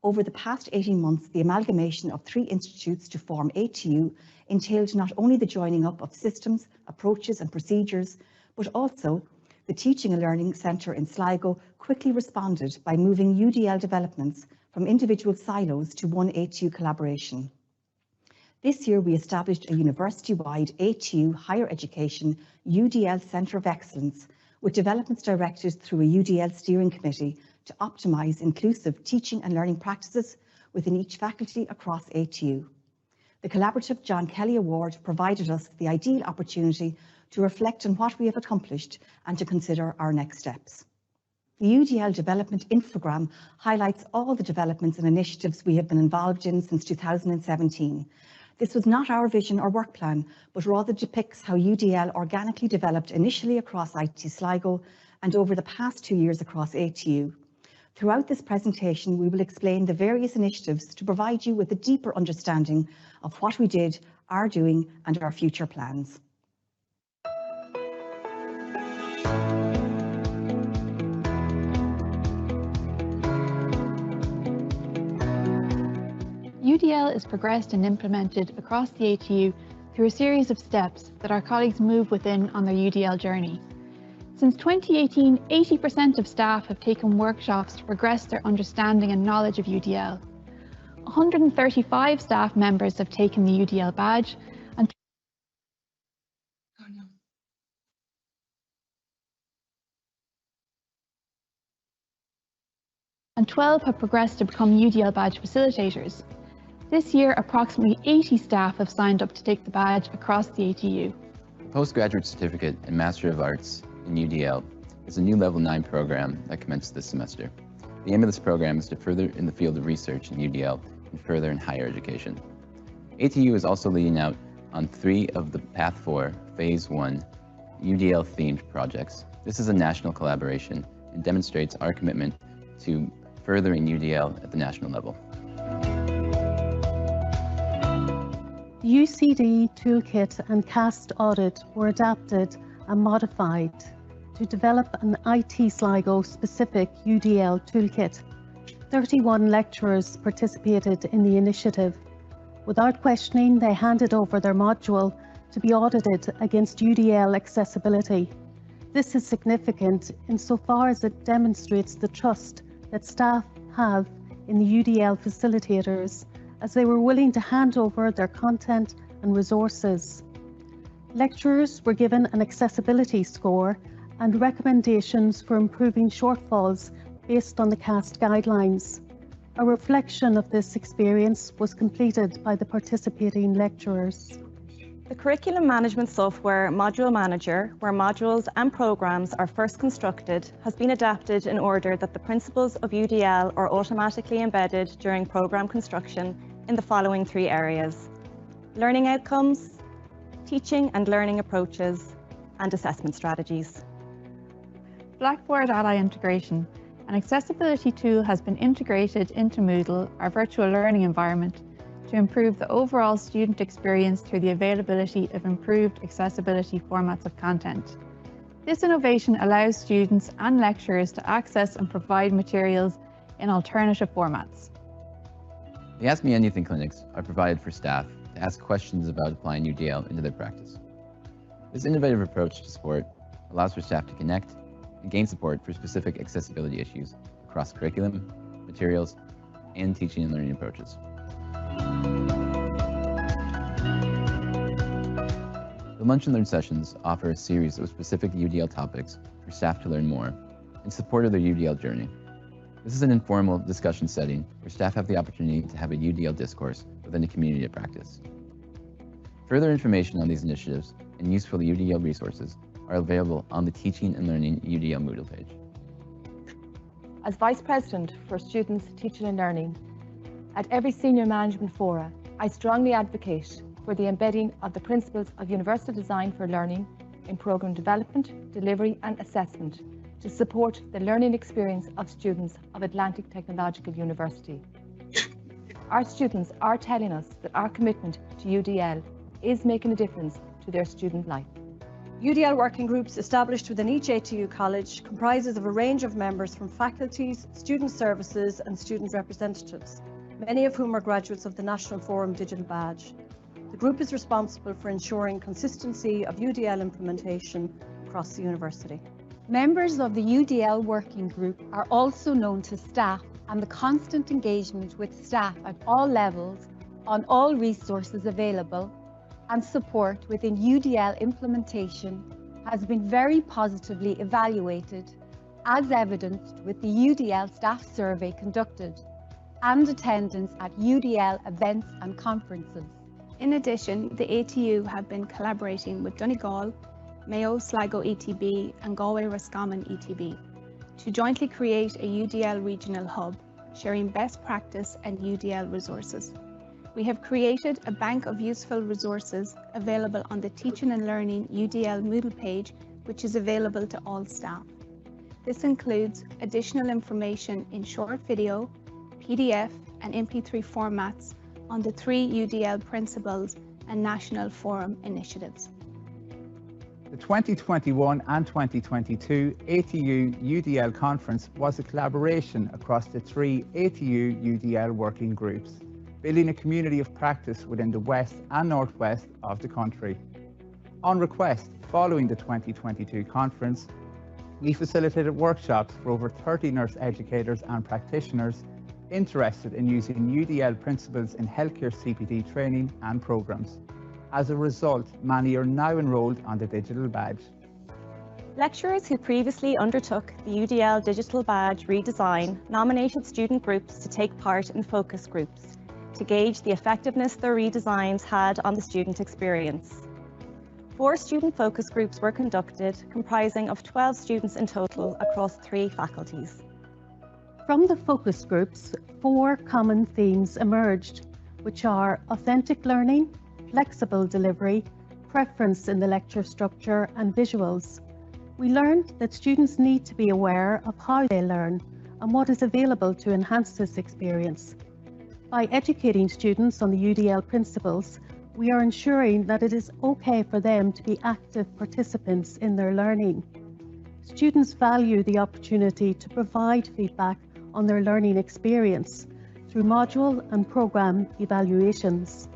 F: Over the past 18 months, the amalgamation of 3 institutes to form ATU entailed not only the joining up of systems, approaches and procedures, but also the Teaching and Learning Centre in Sligo quickly responded by moving UDL developments from individual silos to one ATU collaboration. This year, we established a university-wide ATU Higher Education UDL Centre of Excellence, with developments directed through a UDL steering committee to optimise inclusive teaching and learning practices within each faculty across ATU. The collaborative John Kelly Award provided us the ideal opportunity to reflect on what we have accomplished and to consider our next steps. The UDL Development Infogram highlights all the developments and initiatives we have been involved in since 2017. This was not our vision or work plan, but rather depicts how UDL organically developed initially across IT Sligo and over the past 2 years across ATU. Throughout this presentation, we will explain the various initiatives to provide you with a deeper understanding of what we did, are doing, and our future plans.
G: UDL is progressed and implemented across the ATU through a series of steps that our colleagues move within on their UDL journey. Since 2018, 80% of staff have taken workshops to progress their understanding and knowledge of UDL. 135 staff members have taken the UDL badge and 12 have progressed to become UDL badge facilitators. This year, approximately 80 staff have signed up to take the badge across the ATU.
E: The Postgraduate Certificate in Master of Arts in UDL is a new Level 9 program that commenced this semester. The aim of this program is to further in the field of research in UDL and further in higher education. ATU is also leading out on 3 of the Path 4 Phase 1 UDL-themed projects. This is a national collaboration and demonstrates our commitment to furthering UDL at the national level.
H: The UCD toolkit and CAST audit were adapted and modified to develop an IT Sligo specific UDL toolkit. 31 lecturers participated in the initiative. Without questioning, they handed over their module to be audited against UDL accessibility. This is significant insofar as it demonstrates the trust that staff have in the UDL facilitators, as they were willing to hand over their content and resources. Lecturers were given an accessibility score and recommendations for improving shortfalls based on the CAST guidelines. A reflection of this experience was completed by the participating lecturers.
I: The curriculum management software Module Manager, where modules and programmes are first constructed, has been adapted in order that the principles of UDL are automatically embedded during programme construction in the following 3 areas: learning outcomes, teaching and learning approaches, and assessment strategies.
G: Blackboard Ally integration. An accessibility tool has been integrated into Moodle, our virtual learning environment, to improve the overall student experience through the availability of improved accessibility formats of content. This innovation allows students and lecturers to access and provide materials in alternative formats.
E: The Ask Me Anything clinics are provided for staff to ask questions about applying UDL into their practice. This innovative approach to support allows for staff to connect and gain support for specific accessibility issues across curriculum, materials, and teaching and learning approaches. The Lunch and Learn sessions offer a series of specific UDL topics for staff to learn more in support of their UDL journey. This is an informal discussion setting where staff have the opportunity to have a UDL discourse within a community of practice. Further information on these initiatives and useful UDL resources are available on the Teaching and Learning UDL Moodle page.
J: As Vice President for Students, Teaching and Learning, at every senior management fora, I strongly advocate for the embedding of the principles of universal design for learning in programme development, delivery and assessment to support the learning experience of students of Atlantic Technological University. Our students are telling us that our commitment to UDL is making a difference to their student life.
K: UDL working groups established within each ATU college comprises of a range of members from faculties, student services and student representatives, many of whom are graduates of the National Forum Digital Badge. The group is responsible for ensuring consistency of UDL implementation across the university.
L: Members of the UDL working group are also known to staff, and the constant engagement with staff at all levels on all resources available and support within UDL implementation has been very positively evaluated, as evidenced with the UDL staff survey conducted and attendance at UDL events and conferences.
M: In addition, the ATU have been collaborating with Donegal, Mayo Sligo ETB and Galway Roscommon ETB to jointly create a UDL regional hub, sharing best practice and UDL resources. We have created a bank of useful resources available on the Teaching and Learning UDL Moodle page, which is available to all staff. This includes additional information in short video, PDF and MP3 formats on the 3 UDL principles and National Forum initiatives.
N: The 2021 and 2022 ATU UDL conference was a collaboration across the 3 ATU UDL working groups, building a community of practice within the west and northwest of the country. On request, following the 2022 conference, we facilitated workshops for over 30 nurse educators and practitioners interested in using UDL principles in healthcare CPD training and programs. As a result, many are now enrolled on the digital badge.
I: Lecturers who previously undertook the UDL digital badge redesign nominated student groups to take part in focus groups to gauge the effectiveness their redesigns had on the student experience. 4 student focus groups were conducted, comprising of 12 students in total across 3 faculties.
H: From the focus groups, 4 common themes emerged, which are authentic learning, flexible delivery, preference in the lecture structure, and visuals. We learned that students need to be aware of how they learn and what is available to enhance this experience. By educating students on the UDL principles, we are ensuring that it is okay for them to be active participants in their learning. Students value the opportunity to provide feedback on their learning experience through module and programme evaluations.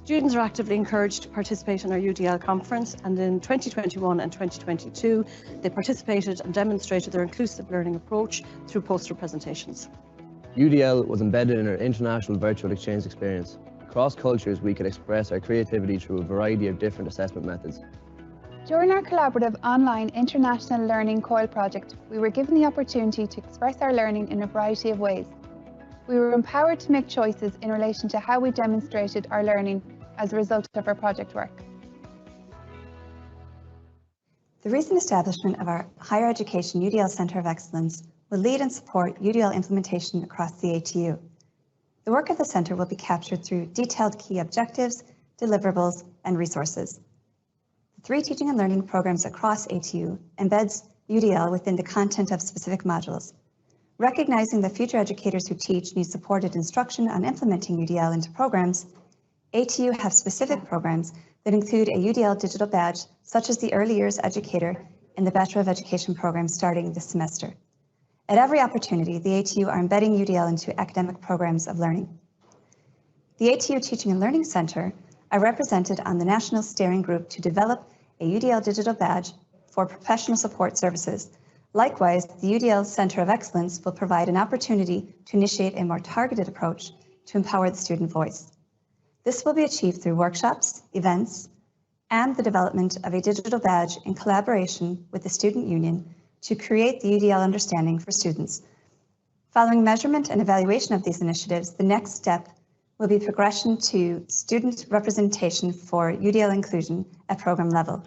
K: Students are actively encouraged to participate in our UDL conference, and in 2021 and 2022, they participated and demonstrated their inclusive learning approach through poster presentations.
O: UDL was embedded in our international virtual exchange experience. Across cultures, we could express our creativity through a variety of different assessment methods.
G: During our collaborative online international learning COIL project, we were given the opportunity to express our learning in a variety of ways. We were empowered to make choices in relation to how we demonstrated our learning as a result of our project work.
P: The recent establishment of our Higher Education UDL Centre of Excellence will lead and support UDL implementation across the ATU. The work of the Centre will be captured through detailed key objectives, deliverables, and resources. The 3 teaching and learning programs across ATU embeds UDL within the content of specific modules. Recognizing that future educators who teach need supported instruction on implementing UDL into programs, ATU have specific programs that include a UDL digital badge, such as the Early Years Educator in the Bachelor of Education program starting this semester. At every opportunity, the ATU are embedding UDL into academic programs of learning. The ATU Teaching and Learning Centre are represented on the National Steering Group to develop a UDL digital badge for professional support services. Likewise, the UDL Centre of Excellence will provide an opportunity to initiate a more targeted approach to empower the student voice. This will be achieved through workshops, events, and the development of a digital badge in collaboration with the Student Union to create the UDL understanding for students. Following measurement and evaluation of these initiatives, the next step will be progression to student representation for UDL inclusion at program level.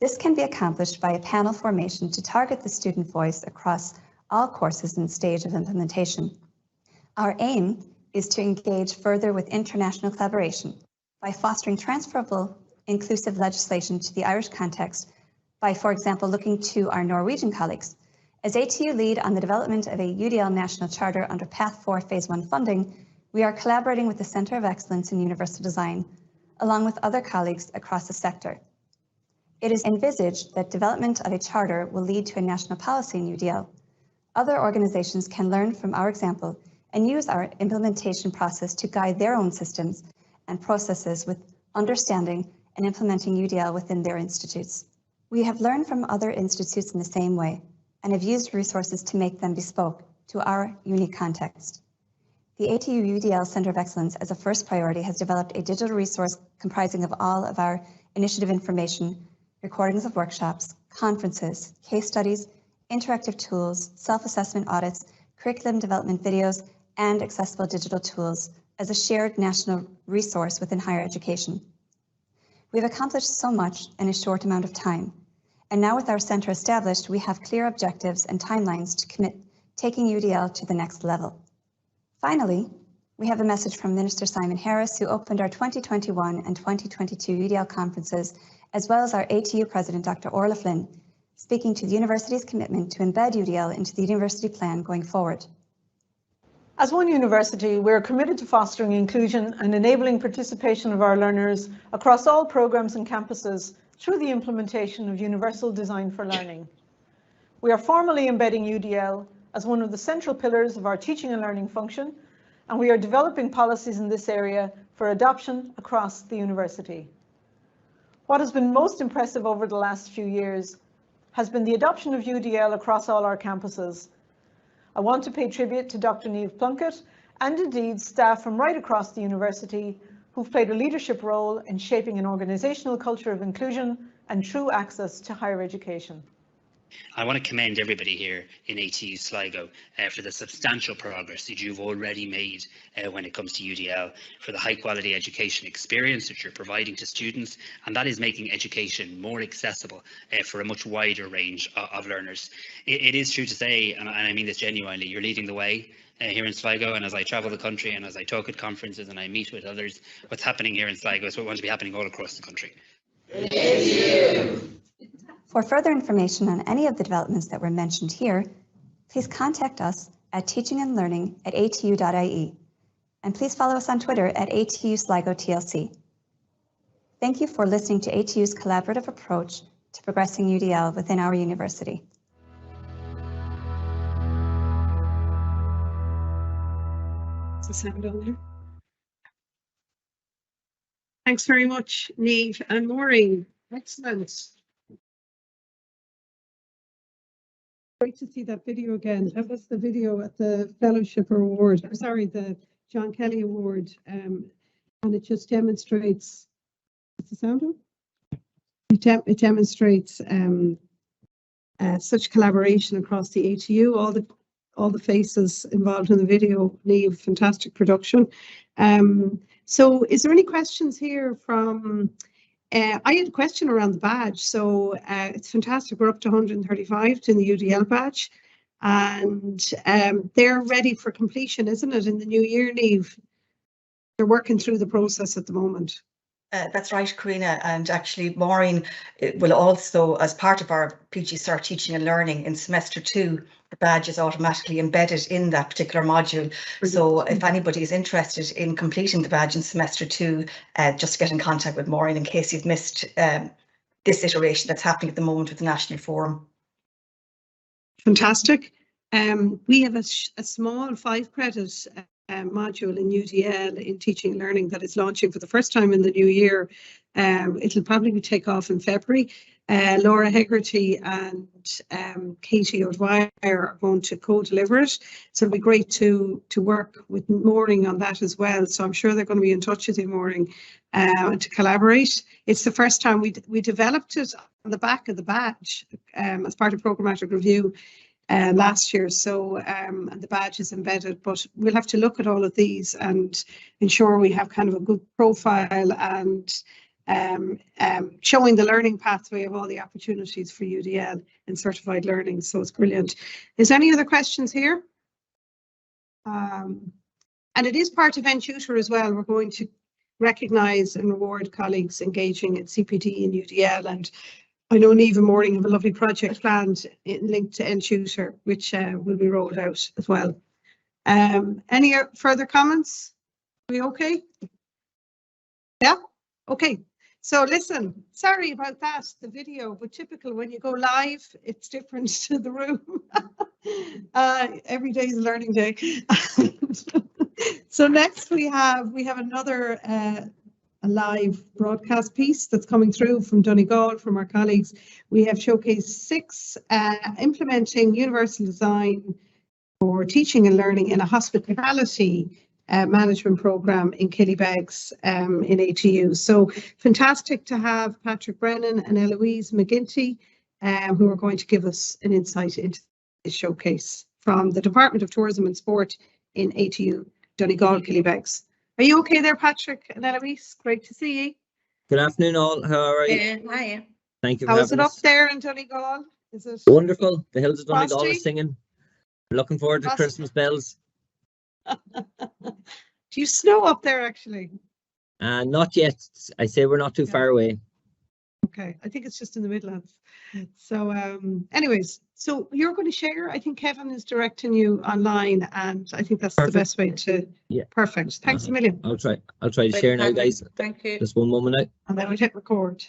P: This can be accomplished by a panel formation to target the student voice across all courses and stage of implementation. Our aim is to engage further with international collaboration by fostering transferable inclusive legislation to the Irish context by, for example, looking to our Norwegian colleagues. As ATU lead on the development of a UDL national charter under Path 4 Phase 1 funding, we are collaborating with the Centre of Excellence in Universal Design, along with other colleagues across the sector. It is envisaged that development of a charter will lead to a national policy in UDL. Other organizations can learn from our example and use our implementation process to guide their own systems and processes with understanding and implementing UDL within their institutes. We have learned from other institutes in the same way and have used resources to make them bespoke to our unique context. The ATU UDL Centre of Excellence, as a first priority, has developed a digital resource comprising of all of our initiative information, recordings of workshops, conferences, case studies, interactive tools, self-assessment audits, curriculum development videos, and accessible digital tools as a shared national resource within higher education. We've accomplished so much in a short amount of time, and now with our centre established, we have clear objectives and timelines to commit taking UDL to the next level. Finally, we have a message from Minister Simon Harris, who opened our 2021 and 2022 UDL conferences, as well as our ATU President, Dr. Orla Flynn, speaking to the university's commitment to embed UDL into the university plan going forward.
A: As one university, we are committed to fostering inclusion and enabling participation of our learners across all programs and campuses through the implementation of universal design for learning. We are formally embedding UDL as one of the central pillars of our teaching and learning function, and we are developing policies in this area for adoption across the university. What has been most impressive over the last few years has been the adoption of UDL across all our campuses. I want to pay tribute to Dr. Niamh Plunkett and indeed staff from right across the university who've played a leadership role in shaping an organisational culture of inclusion and true access to higher education.
Q: I want to commend everybody here in ATU Sligo for the substantial progress that you've already made when it comes to UDL, for the high quality education experience that you're providing to students, and that is making education more accessible for a much wider range of learners. It is true to say, and I mean this genuinely, you're leading the way here in Sligo, and as I travel the country and as I talk at conferences and I meet with others, what's happening here in Sligo is what wants to be happening all across the country.
P: For further information on any of the developments that were mentioned here, please contact us at teachingendlearning@atu.ie, and please follow us on Twitter at ATU Sligo TLC. Thank you for listening to ATU's collaborative approach to progressing UDL within our university.
A: Is the sound on there? Thanks very much, Niamh and Maureen. Excellent. Great to see that video again. That was the video at the Fellowship Award, or sorry, the John Kelly Award, and it just demonstrates. What's the sound of? It demonstrates such collaboration across the ATU. All the faces involved in the video. Niamh, fantastic production. So, is there any questions here from? I had a question around the badge, so it's fantastic. We're up to 135 in the UDL badge, and they're ready for completion, isn't it, in the new year, Niamh? They're working through the process at the moment.
R: That's right, Karina, and actually Maureen will also, as part of our PG Cert Teaching and Learning in semester 2, the badge is automatically embedded in that particular module. So if anybody is interested in completing the badge in semester 2, just get in contact with Maureen in case you've missed this iteration that's happening at the moment with the National Forum.
A: Fantastic. We have a small 5-credit module in UDL in teaching and learning that is launching for the first time in the new year. It'll probably take off in February. Laura Hegarty and Katie O'Dwyer are going to co-deliver it. So it'll be great to work with Maureen on that as well. So I'm sure they're going to be in touch with you, Maureen, to collaborate. It's the first time we developed it on the back of the badge as part of programmatic review last year, so and the badge is embedded, but we'll have to look at all of these and ensure we have kind of a good profile and showing the learning pathway of all the opportunities for UDL in certified learning. So it's brilliant. Is there any other questions here? And it is part of NTutor as well. We're going to recognise and reward colleagues engaging in CPD and UDL, and I know Niamh and Maureen have a lovely project planned linked to NTutor, which will be rolled out as well. Any further comments? Are we okay? Yeah? Okay. So listen, sorry about that, the video, but typical when you go live, it's different to the room. Every day is a learning day. So next we have another a live broadcast piece that's coming through from Donegal from our colleagues. We have showcased 6 implementing universal design for teaching and learning in a hospitality management program in Killybegs in ATU. So fantastic to have Patrick Brennan and Eloise McGinty who are going to give us an insight into this showcase from the Department of Tourism and Sport in ATU, Donegal, Killybegs. Are you okay there, Patrick and Eloise? Great to see you.
S: Good afternoon, all. How are you?
A: Hi.
S: Thank you for
A: How is
S: having
A: it
S: us.
A: up there in Donegal? Is it
S: Wonderful? The hills of Donegal
A: frosty?
S: is singing. We're looking forward to
A: Frosty?
S: Christmas bells.
A: Do you snow up there actually?
S: Not yet. I say we're not too far away.
A: Okay, I think it's just in the Midlands. So anyways, so you're going to share. I think Kevin is directing you online, and I think that's the best way to.
S: Yeah.
A: Perfect. Thanks a million.
S: I'll try to share now, guys.
A: Thank you.
S: Just one moment now.
A: And then we hit record.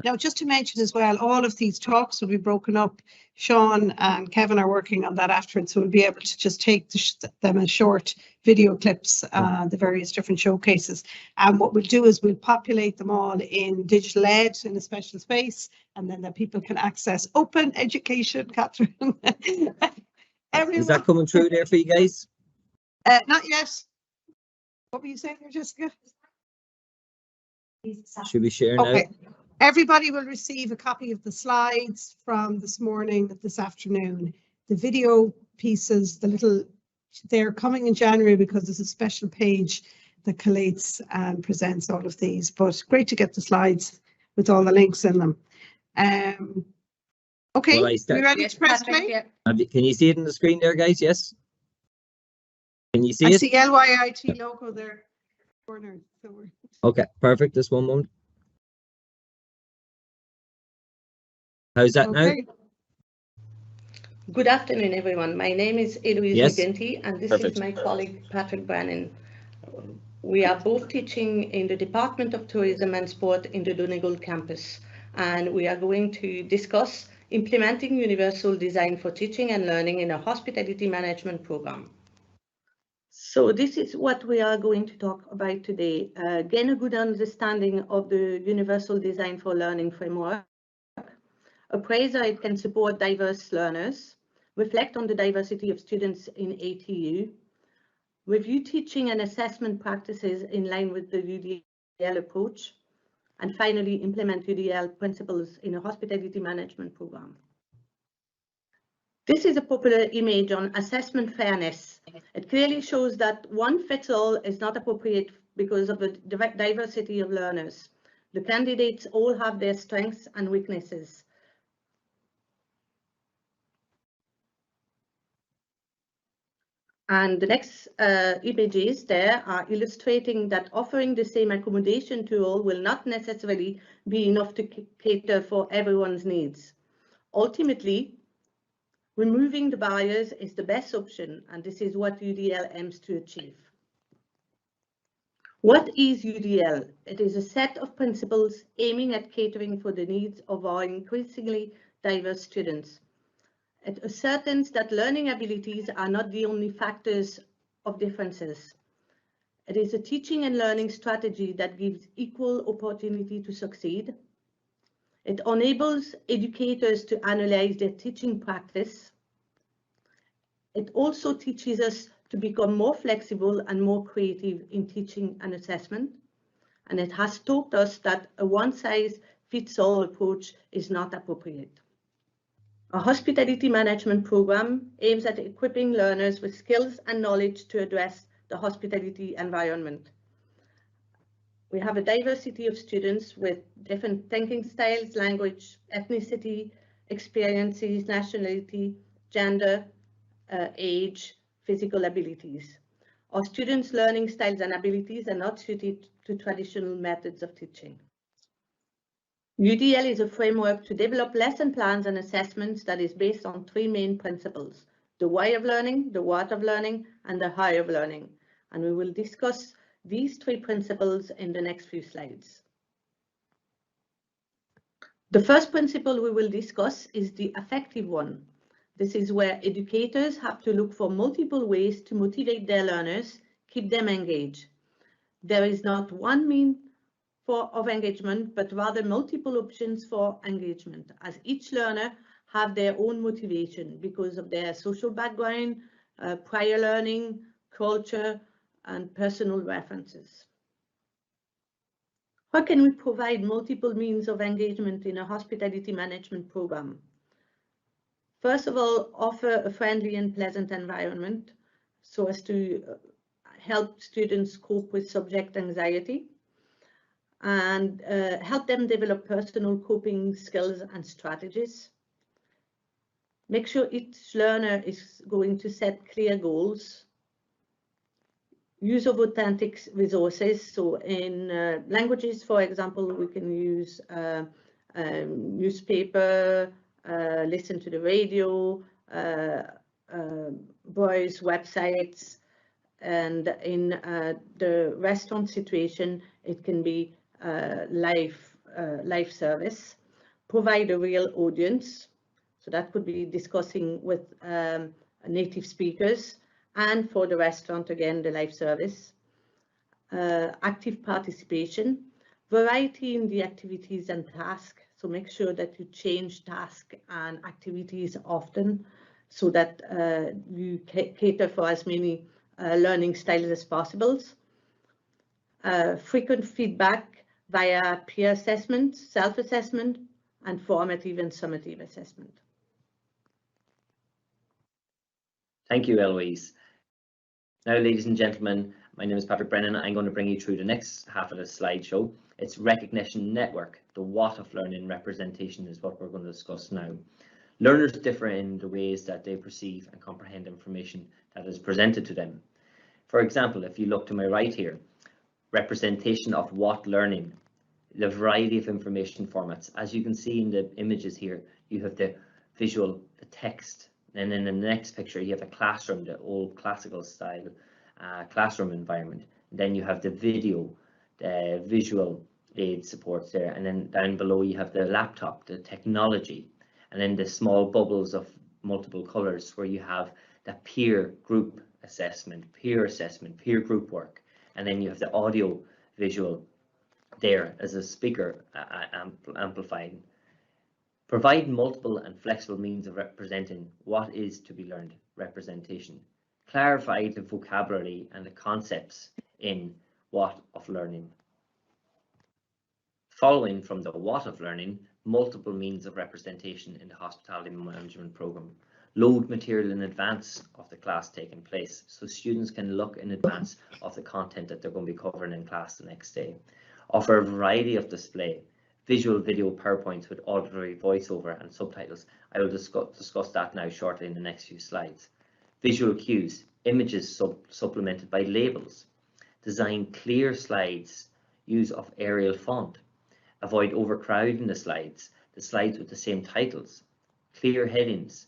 A: Now, just to mention as well, all of these talks will be broken up. Sean and Kevin are working on that afterwards, so we'll be able to just take them as short video clips, the various different showcases. And what we'll do is we'll populate them all in digital ed in a special space, and then that people can access open education, Catherine.
S: Is that coming through there for you guys?
A: Not yet. What were you saying there, Jessica?
S: Should we share now?
A: Okay. Everybody will receive a copy of the slides from this morning, this afternoon. The video pieces, they're coming in January because there's a special page that collates and presents all of these. But great to get the slides with all the links in them. Okay,
S: Well,
A: we ready to press play?
S: Can you see it on the screen there, guys? Yes. Can you see
A: I
S: it?
A: see LYIT logo there. Corner. So
S: Okay, perfect. Just one moment. How's that now?
T: Good afternoon, everyone. My name is Eloise McGinty, and this is my colleague, Patrick Brennan. We are both teaching in the Department of Tourism and Sport in the Donegal campus, and we are going to discuss implementing universal design for teaching and learning in a hospitality management program. So this is what we are going to talk about today. Gain a good understanding of the Universal Design for Learning framework. Appraise how it can support diverse learners. Reflect on the diversity of students in ATU. Review teaching and assessment practices in line with the UDL approach. And finally, implement UDL principles in a hospitality management program. This is a popular image on assessment fairness. It clearly shows that one fits all is not appropriate because of the diversity of learners. The candidates all have their strengths and weaknesses. And the next images there are illustrating that offering the same accommodation to all will not necessarily be enough to cater for everyone's needs. Ultimately, removing the barriers is the best option, and this is what UDL aims to achieve. What is UDL? It is a set of principles aiming at catering for the needs of our increasingly diverse students. It ascertains that learning abilities are not the only factors of differences. It is a teaching and learning strategy that gives equal opportunity to succeed. It enables educators to analyze their teaching practice. It also teaches us to become more flexible and more creative in teaching and assessment. And it has taught us that a one-size-fits-all approach is not appropriate. A hospitality management program aims at equipping learners with skills and knowledge to address the hospitality environment. We have a diversity of students with different thinking styles, language, ethnicity, experiences, nationality, gender, age, physical abilities. Our students' learning styles and abilities are not suited to traditional methods of teaching. UDL is a framework to develop lesson plans and assessments that is based on three main principles: the why of learning, the what of learning, and the how of learning. And we will discuss these three principles in the next few slides. The first principle we will discuss is the affective one. This is where educators have to look for multiple ways to motivate their learners, keep them engaged. There is not one means of engagement, but rather multiple options for engagement, as each learner have their own motivation because of their social background, prior learning, culture, and personal references. How can we provide multiple means of engagement in a hospitality management program? First of all, offer a friendly and pleasant environment so as to help students cope with subject anxiety, and help them develop personal coping skills and strategies. Make sure each learner is going to set clear goals. Use of authentic resources. So in languages, for example, we can use newspaper, listen to the radio, browse websites, and in the restaurant situation, it can be live service. Provide a real audience, so that could be discussing with native speakers, and for the restaurant, again, the live service. Active participation, variety in the activities and tasks, so make sure that you change tasks and activities often so that you cater for as many learning styles as possible. Frequent feedback via peer assessment, self-assessment, and formative and summative assessment.
S: Thank you, Eloise. Now, ladies and gentlemen, my name is Patrick Brennan. I'm going to bring you through the next half of the slideshow. It's recognition network. The what of learning representation is what we're going to discuss now. Learners differ in the ways that they perceive and comprehend information that is presented to them. For example, if you look to my right here, representation of what learning, the variety of information formats. As you can see in the images here, you have the visual, the text, and then in the next picture you have a classroom, the old classical style classroom environment. And then you have the video, the visual aid supports there, and then down below you have the laptop, the technology, and then the small bubbles of multiple colors where you have the peer group assessment, peer group work, and then you have the audio visual there as a speaker amplifying. Provide multiple and flexible means of representing what is to be learned, representation. Clarify the vocabulary and the concepts in what of learning. Following from the what of learning, multiple means of representation in the hospitality management program. Load material in advance of the class taking place, so students can look in advance of the content that they're going to be covering in class the next day. Offer a variety of display, visual, video, PowerPoints with auditory voiceover and subtitles. I will discuss that now shortly in the next few slides. Visual cues, images supplemented by labels. Design clear slides, use of aerial font. Avoid overcrowding the slides with the same titles. Clear headings,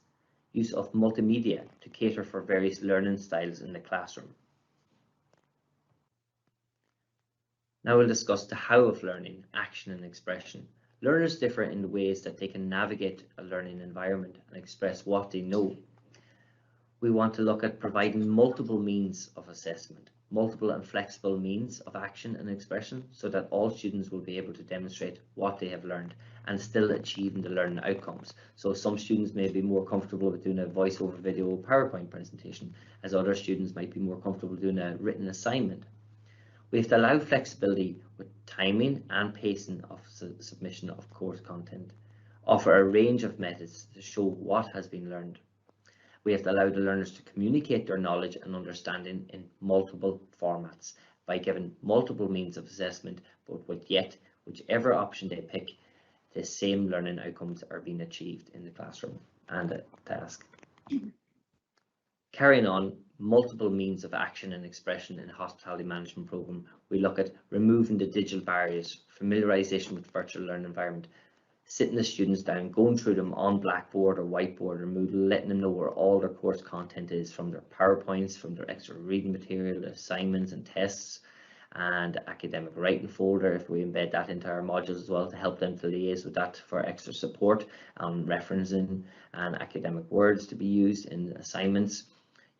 S: use of multimedia to cater for various learning styles in the classroom. Now we'll discuss the how of learning, action and expression. Learners differ in the ways that they can navigate a learning environment and express what they know. We want to look at providing multiple means of assessment, multiple and flexible means of action and expression, so that all students will be able to demonstrate what they have learned and still achieving the learning outcomes. So some students may be more comfortable with doing a voiceover video PowerPoint presentation, as other students might be more comfortable doing a written assignment. We have to allow flexibility with timing and pacing of submission of course content. Offer a range of methods to show what has been learned. We have to allow the learners to communicate their knowledge and understanding in multiple formats by giving multiple means of assessment, but whichever option they pick, the same learning outcomes are being achieved in the classroom and the task. Carrying on, multiple means of action and expression in the hospitality management program, we look at removing the digital barriers, familiarization with virtual learning environment, sitting the students down, going through them on Blackboard or Whiteboard or Moodle, letting them know where all their course content is, from their PowerPoints, from their extra reading material, assignments and tests, and academic writing folder, if we embed that into our modules as well, to help them to liaise with that for extra support on referencing and academic words to be used in assignments.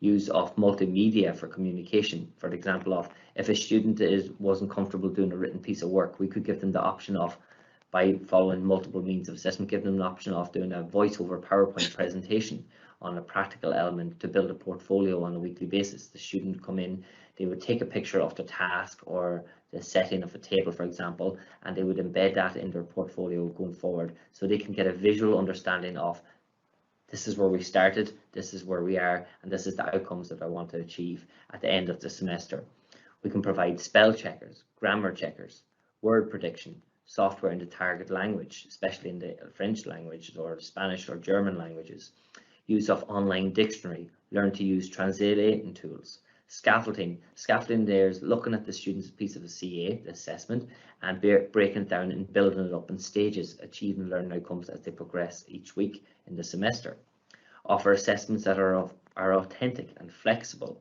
S: Use of multimedia for communication. For example, of if a student wasn't comfortable doing a written piece of work, we could give them the option of, by following multiple means of assessment, give them an option of doing a voiceover PowerPoint presentation on a practical element to build a portfolio on a weekly basis. The student would come in, they would take a picture of the task or the setting of a table, for example, and they would embed that in their portfolio going forward, so they can get a visual understanding of, this is where we started, this is where we are, and this is the outcomes that I want to achieve at the end of the semester. We can provide spell checkers, grammar checkers, word prediction, software in the target language, especially in the French language or Spanish or German languages. Use of online dictionary, learn to use translating tools. Scaffolding there is looking at the student's piece of a CA, the assessment, and breaking it down and building it up in stages, achieving learning outcomes as they progress each week in the semester. Offer assessments that are authentic and flexible.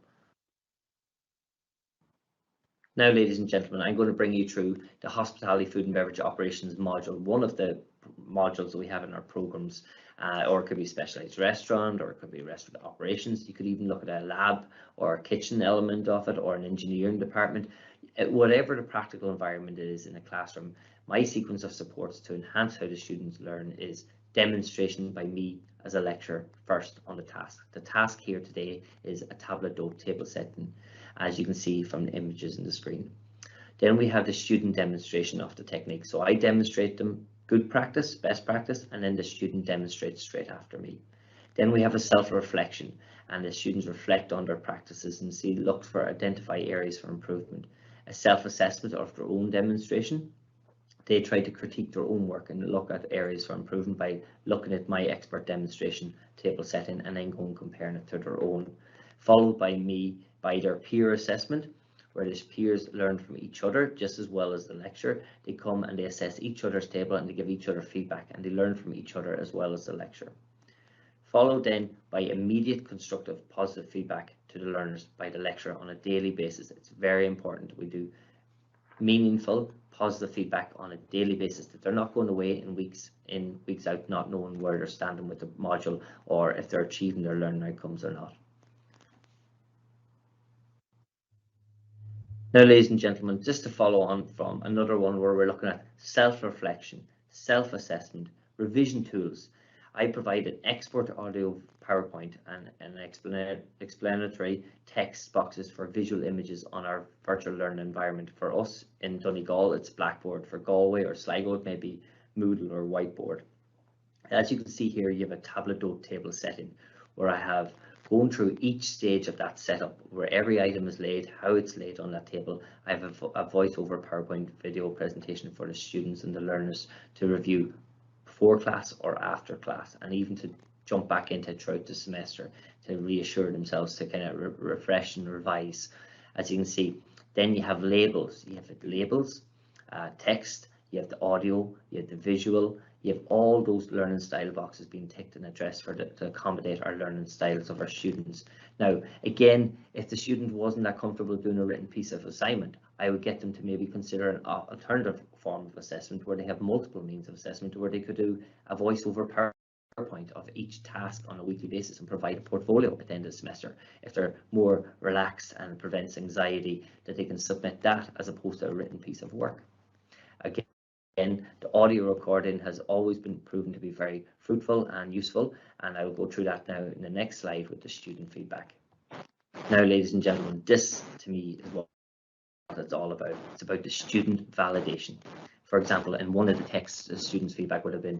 S: Now, ladies and gentlemen, I'm going to bring you through the Hospitality, Food and Beverage Operations module, one of the modules that we have in our programs, or it could be specialized restaurant, or it could be restaurant operations. You could even look at a lab or a kitchen element of it, or an engineering department. Whatever the practical environment is in a classroom, my sequence of supports to enhance how the students learn is demonstration by me as a lecturer first on the task. The task here today is a tablet dope table setting, as you can see from the images in the screen. Then we have the student demonstration of the technique. So I demonstrate them, good practice, best practice, and then the student demonstrates straight after me. Then we have a self-reflection, and the students reflect on their practices and look for identify areas for improvement. A self-assessment of their own demonstration. They try to critique their own work and look at areas for improvement by looking at my expert demonstration table setting and then going comparing it to their own. Followed by their peer assessment, where the peers learn from each other just as well as the lecturer. They come and they assess each other's table and they give each other feedback, and they learn from each other as well as the lecturer. Followed then by immediate constructive positive feedback to the learners by the lecturer on a daily basis. It's very important that we do meaningful positive feedback on a daily basis, that they're not going away in weeks in, weeks out, not knowing where they're standing with the module or if they're achieving their learning outcomes or not. Now, ladies and gentlemen, just to follow on from another one where we're looking at self-reflection, self-assessment, revision tools, I provide an export audio PowerPoint and an explanatory text boxes for visual images on our virtual learning environment. For us in Donegal, it's Blackboard. For Galway or Sligo, it may be Moodle or Whiteboard. As you can see here, you have a tableau table setting where I have gone through each stage of that setup, where every item is laid, how it's laid on that table. I have a voice-over PowerPoint video presentation for the students and the learners to review before class or after class, and even to jump back into throughout the semester to reassure themselves, to kind of refresh and revise. As you can see, then you have labels. You have labels, text, you have the audio, you have the visual, you have all those learning style boxes being ticked and addressed to accommodate our learning styles of our students. Now, again, if the student wasn't that comfortable doing a written piece of assignment, I would get them to maybe consider an alternative form of assessment where they have multiple means of assessment, where they could do a voice-over PowerPoint of each task on a weekly basis and provide a portfolio at the end of the semester. If they're more relaxed and prevents anxiety, that they can submit that as opposed to a written piece of work. Again, the audio recording has always been proven to be very fruitful and useful, and I will go through that now in the next slide with the student feedback. Now, ladies and gentlemen, this to me is what it's all about. It's about the student validation. For example, in one of the texts, the student's feedback would have been,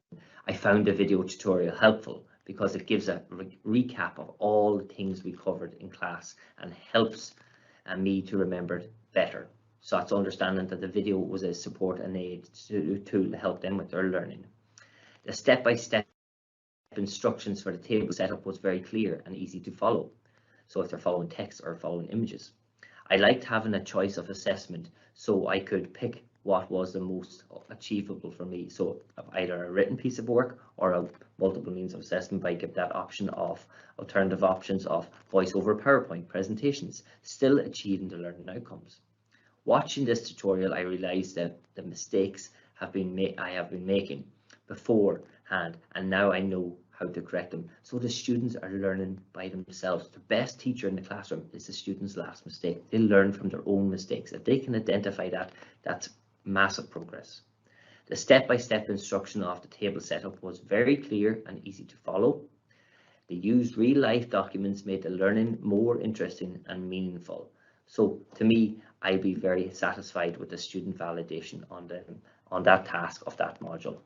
S: I found the video tutorial helpful because it gives a recap of all the things we covered in class and helps me to remember it better. So it's understanding that the video was a support and aid tool to help them with their learning. The step-by-step instructions for the table setup was very clear and easy to follow. So if they're following text or following images. I liked having a choice of assessment so I could pick what was the most achievable for me. So either a written piece of work or a multiple means of assessment, I give that option of alternative options of voice-over PowerPoint presentations, still achieving the learning outcomes. Watching this tutorial, I realized that the mistakes I have been making beforehand, and now I know how to correct them. So the students are learning by themselves. The best teacher in the classroom is the student's last mistake. They learn from their own mistakes. If they can identify that, that's massive progress. The step-by-step instruction of the table setup was very clear and easy to follow. They used real-life documents, made the learning more interesting and meaningful. So to me, I'd be very satisfied with the student validation on that task of that module.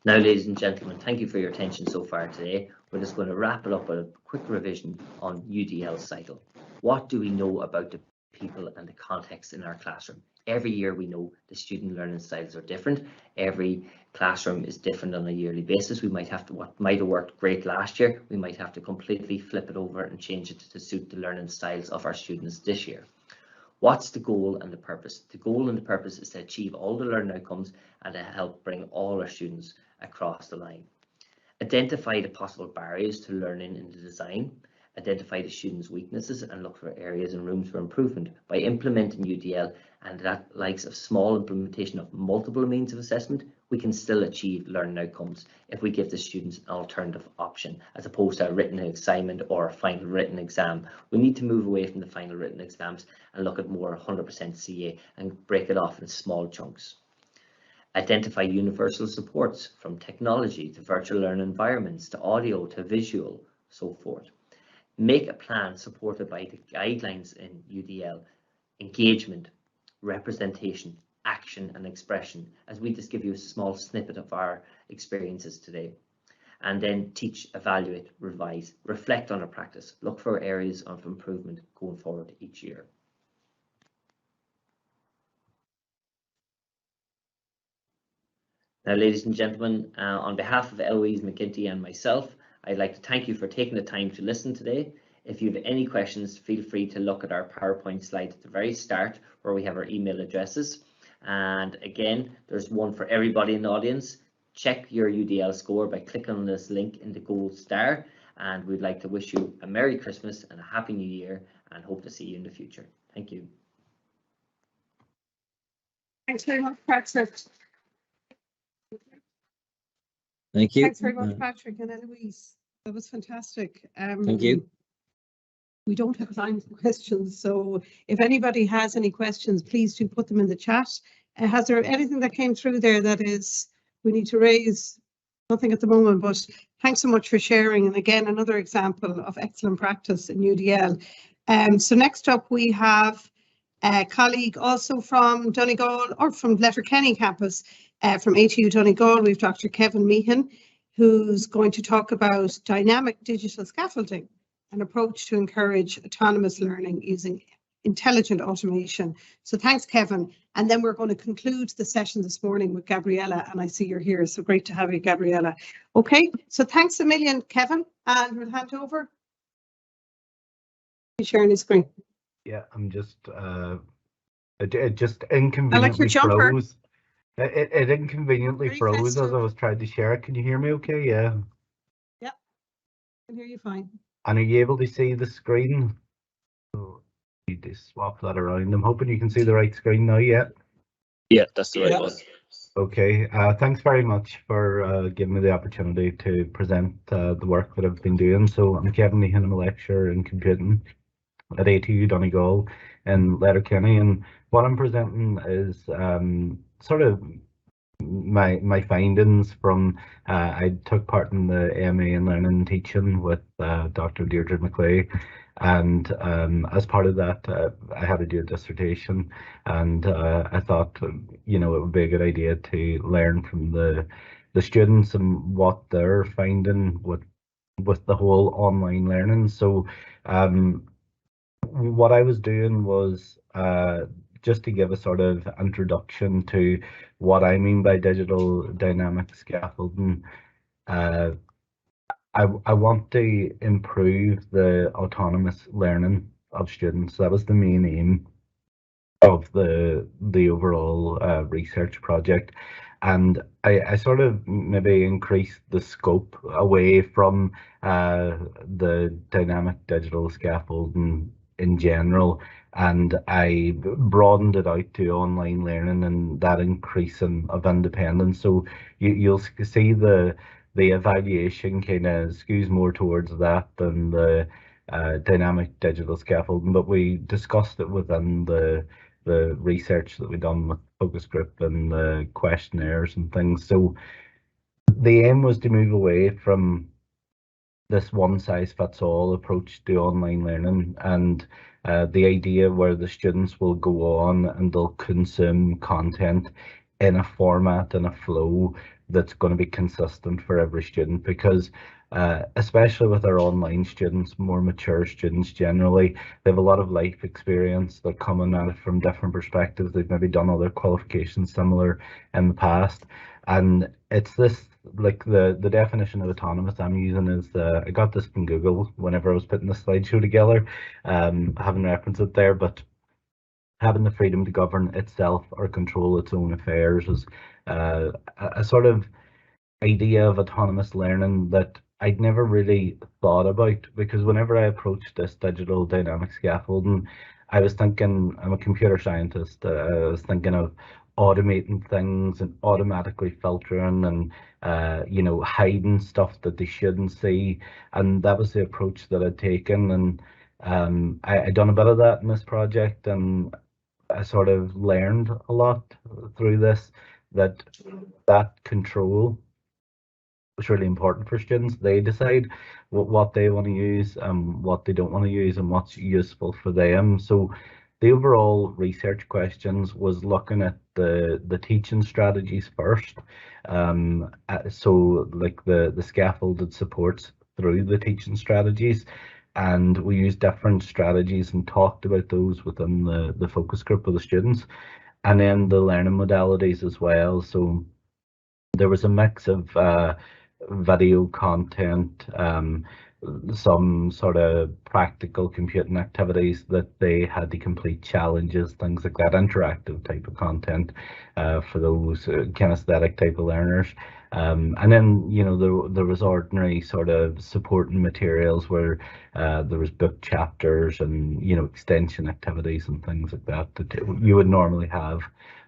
S: Now, ladies and gentlemen, thank you for your attention so far today. We're just going to wrap it up with a quick revision on UDL cycle. What do we know about the people and the context in our classroom? Every year we know the student learning styles are different. Every classroom is different on a yearly basis. We might have to, what might have worked great last year, we might have to completely flip it over and change it to suit the learning styles of our students this year. What's the goal and the purpose? The goal and the purpose is to achieve all the learning outcomes and to help bring all our students across the line. Identify the possible barriers to learning in the design. Identify the students' weaknesses and look for areas and rooms for improvement. By implementing UDL and that likes of small implementation of multiple means of assessment, we can still achieve learning outcomes if we give the students an alternative option as opposed to a written assignment or a final written exam. We need to move away from the final written exams and look at more 100% CA and break it off in small chunks. Identify universal supports from technology to virtual learning environments to audio to visual, so forth. Make a plan supported by the guidelines in UDL, engagement, representation, action and expression, as we just give you a small snippet of our experiences today. And then teach, evaluate, revise, reflect on our practice, look for areas of improvement going forward each year. Now, ladies and gentlemen, on behalf of Eloise McGinty and myself, I'd like to thank you for taking the time to listen today. If you have any questions, feel free to look at our PowerPoint slide at the very start where we have our email addresses. And again, there's one for everybody in the audience. Check your UDL score by clicking on this link in the gold star. And we'd like to wish you a Merry Christmas and a Happy New Year and hope to see you in the future. Thank you.
A: Thanks very much, Patrick.
U: Thank you.
A: Thanks very much, Patrick and Eloise. That was fantastic.
U: Thank you.
A: we don't have time for questions. So if anybody has any questions, please do put them in the chat. Has there anything that came through there that is we need to raise? Nothing at the moment, but thanks so much for sharing. And again, another example of excellent practice in UDL. So next up, we have a colleague also from Donegal, or from Letterkenny campus, from ATU Donegal. We've Dr. Kevin Meehan, who's going to talk about dynamic digital scaffolding, an approach to encourage autonomous learning using intelligent automation. So thanks, Kevin. And then we're going to conclude the session this morning with Gabriella, and I see you're here, so great to have you, Gabriella. Okay, so thanks a million, Kevin, and we'll hand over. Sharing the screen.
U: Yeah, I'm just it just inconveniently froze. It inconveniently froze as I was trying to share it. Can you hear me okay? Yeah.
A: Yep, I can hear you fine.
U: And are you able to see the screen? So I need to swap that around. I'm hoping you can see the right screen now, yeah?
V: Yeah, that's the right one.
U: Okay, thanks very much for giving me the opportunity to present the work that I've been doing. So I'm Kevin Meehan, I'm a lecturer in computing at ATU Donegal in Letterkenny, and what I'm presenting is sort of my findings from I took part in the MA in Learning and Teaching with Dr. Deirdre McClay, and as part of that I had to do a dissertation, and I thought, you know, it would be a good idea to learn from the students and what they're finding with the whole online learning. So what I was doing was just to give a sort of introduction to what I mean by digital dynamic scaffolding. I want to improve the autonomous learning of students. That was the main aim of the overall research project. And I sort of maybe increased the scope away from the dynamic digital scaffolding in general, and I broadened it out to online learning and that increasing of independence. So you'll see the evaluation kind of skews more towards that than the dynamic digital scaffolding, but we discussed it within the research that we done with focus group and the questionnaires and things. So the aim was to move away from this one-size-fits-all approach to online learning, and the idea where the students will go on and they'll consume content in a format and a flow that's going to be consistent for every student, because especially with our online students, more mature students generally, they have a lot of life experience. They're coming at it from different perspectives. They've maybe done other qualifications similar in the past, and it's this, like the definition of autonomous I'm using is I got this from Google whenever I was putting the slideshow together, haven't referenced it there, but having the freedom to govern itself or control its own affairs is a sort of idea of autonomous learning that I'd never really thought about, because whenever I approached this digital dynamic scaffolding, I was thinking, I'm a computer scientist, I was thinking of automating things and automatically filtering and you know, hiding stuff that they shouldn't see, and that was the approach that I'd taken. And I done a bit of that in this project, and I sort of learned a lot through this, that control was really important for students. They decide what they want to use, what they don't want to use, and what's useful for them. So the overall research questions was looking at the teaching strategies first. So like the scaffolded supports through the teaching strategies, and we used different strategies and talked about those within the focus group of the students, and then the learning modalities as well. So there was a mix of video content, some sort of practical computing activities that they had to complete, challenges, things like that, interactive type of content for those kinesthetic type of learners. And then, you know, there was ordinary sort of supporting materials where there was book chapters and, you know, extension activities and things like that that you would normally have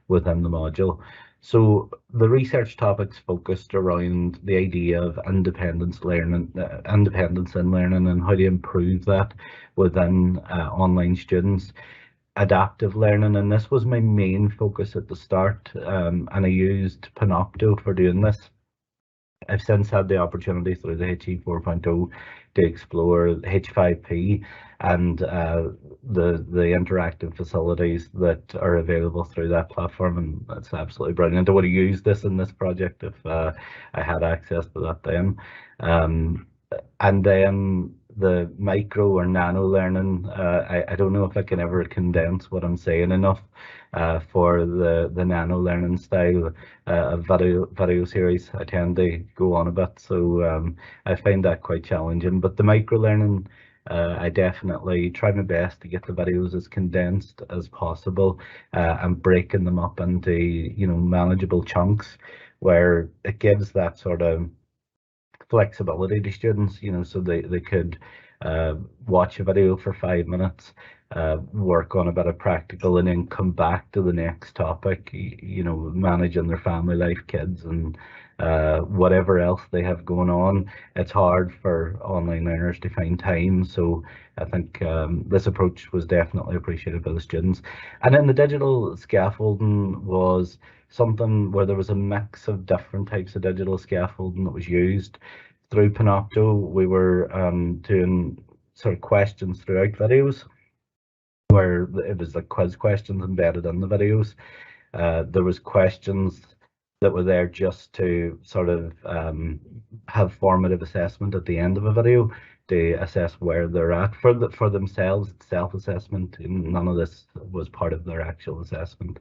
U: within the module. So the research topics focused around the idea of independence learning, independence in learning, and how to improve that within online students. Adaptive learning, and this was my main focus at the start, and I used Panopto for doing this. I've since had the opportunity through the HE 4.0 to explore H5P and the interactive facilities that are available through that platform, and that's absolutely brilliant. I would have used this in this project if I had access to that then. And then the micro or nano learning, I don't know if I can ever condense what I'm saying enough for the nano learning style of video series. I tend to go on a bit, so I find that quite challenging. But the micro learning, I definitely try my best to get the videos as condensed as possible and breaking them up into, you know, manageable chunks where it gives that sort of flexibility to students, you know, so they could watch a video for 5 minutes, work on a bit of practical, and then come back to the next topic, you know, managing their family life, kids, and whatever else they have going on. It's hard for online learners to find time, so I think this approach was definitely appreciated by the students. And then the digital scaffolding was something where there was a mix of different types of digital scaffolding that was used. Through Panopto, we were doing sort of questions throughout videos, where it was like quiz questions embedded in the videos. There was questions that were there just to sort of have formative assessment at the end of a video to assess where they're at for themselves, self-assessment. None of this was part of their actual assessment.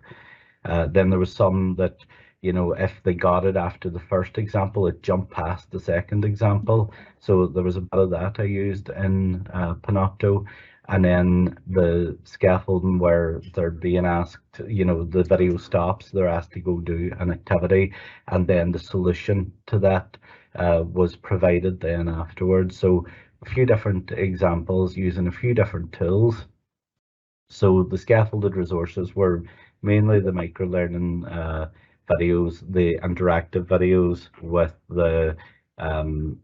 U: Then there was some that, you know, if they got it after the first example, it jumped past the second example. So there was a bit of that I used in Panopto. And then the scaffolding where they're being asked, you know, the video stops, they're asked to go do an activity, and then the solution to that was provided then afterwards. So a few different examples using a few different tools. So the scaffolded resources were mainly the micro-learning videos, the interactive videos with the,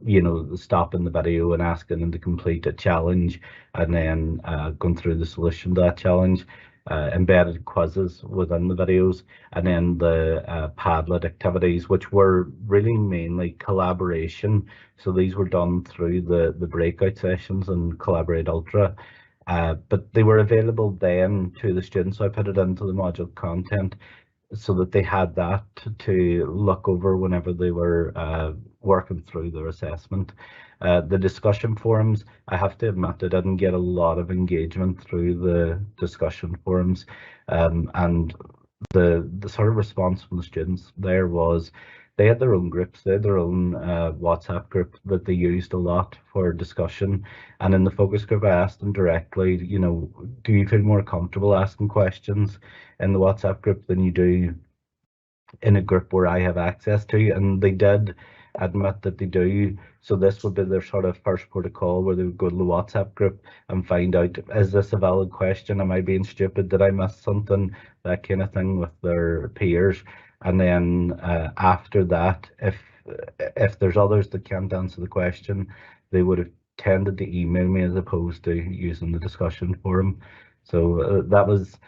U: you know, stopping the video and asking them to complete a challenge, and then going through the solution to that challenge, embedded quizzes within the videos, and then the Padlet activities, which were really mainly collaboration. So these were done through the breakout sessions in Collaborate Ultra. But they were available then to the students, so I put it into the module content so that they had that to look over whenever they were working through their assessment. The discussion forums, I have to admit, I didn't get a lot of engagement through the discussion forums, and the sort of response from the students there was they had their own groups, they had their own WhatsApp group that they used a lot for discussion. And in the focus group, I asked them directly, you know, do you feel more comfortable asking questions in the WhatsApp group than you do in a group where I have access to? And they did admit that they do. So this would be their sort of first protocol, where they would go to the WhatsApp group and find out, is this a valid question? Am I being stupid? Did I miss something? That kind of thing with their peers. And then after that, if there's others that can't answer the question, they would have tended to email me as opposed to using the discussion forum. So that was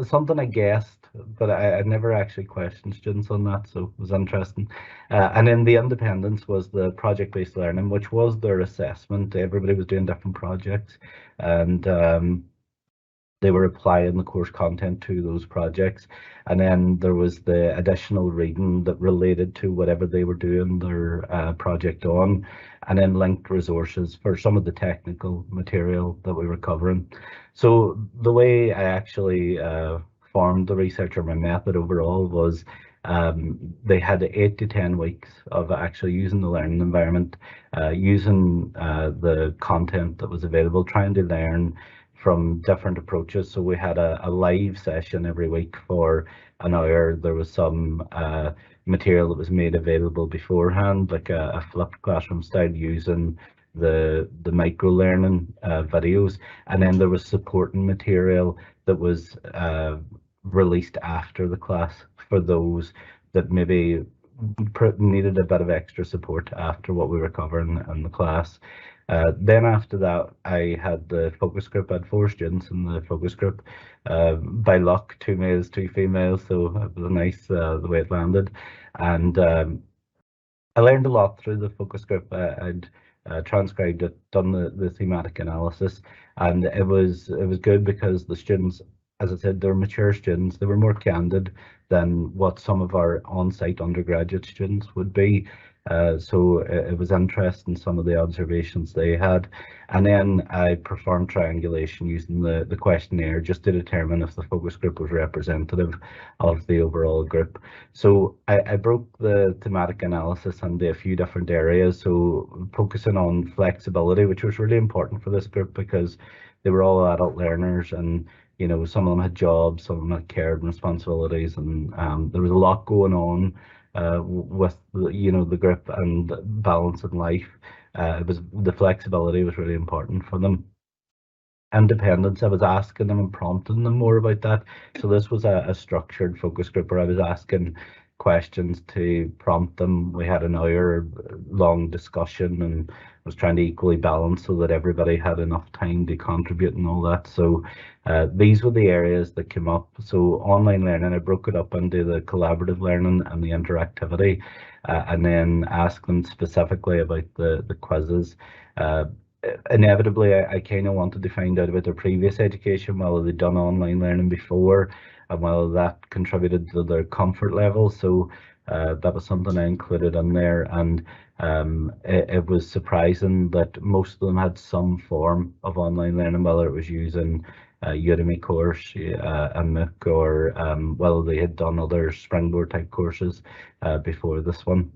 U: something I guessed, but I never actually questioned students on that, so it was interesting. And then the independence was the project-based learning, which was their assessment. Everybody was doing different projects, and they were applying the course content to those projects. And then there was the additional reading that related to whatever they were doing their project on, and then linked resources for some of the technical material that we were covering. So the way I actually formed the research, or my method overall, was they had 8 to 10 weeks of actually using the learning environment, using the content that was available, trying to learn from different approaches. So we had a live session every week for an hour. There was some material that was made available beforehand, like a flipped classroom style, using the micro learning videos, and then there was supporting material that was released after the class for those that maybe needed a bit of extra support after what we were covering in the class. Then after that, I had the focus group. I had 4 students in the focus group. By luck, 2 males, 2 females, so it was nice the way it landed. And I learned a lot through the focus group. I'd transcribed it, done the thematic analysis, and it was good because the students, as I said, they're mature students. They were more candid than what some of our on-site undergraduate students would be. So it was interesting, some of the observations they had. And then I performed triangulation using the questionnaire just to determine if the focus group was representative of the overall group. So I broke the thematic analysis into a few different areas. So focusing on flexibility, which was really important for this group because they were all adult learners, and you know, some of them had jobs, some of them had care and responsibilities, and there was a lot going on with the group and balance in life. The flexibility was really important for them. Independence, I was asking them and prompting them more about that. So this was a structured focus group where I was asking questions to prompt them. We had an hour-long discussion and was trying to equally balance so that everybody had enough time to contribute and all that. So these were the areas that came up. So online learning, I broke it up into the collaborative learning and the interactivity, and then asked them specifically about the quizzes. Inevitably, I kind of wanted to find out about their previous education, whether they'd done online learning before, and whether that contributed to their comfort level. So that was something I included in there, and it was surprising that most of them had some form of online learning, whether it was using a Udemy course, a MOOC, or whether they had done other Springboard type courses before this one.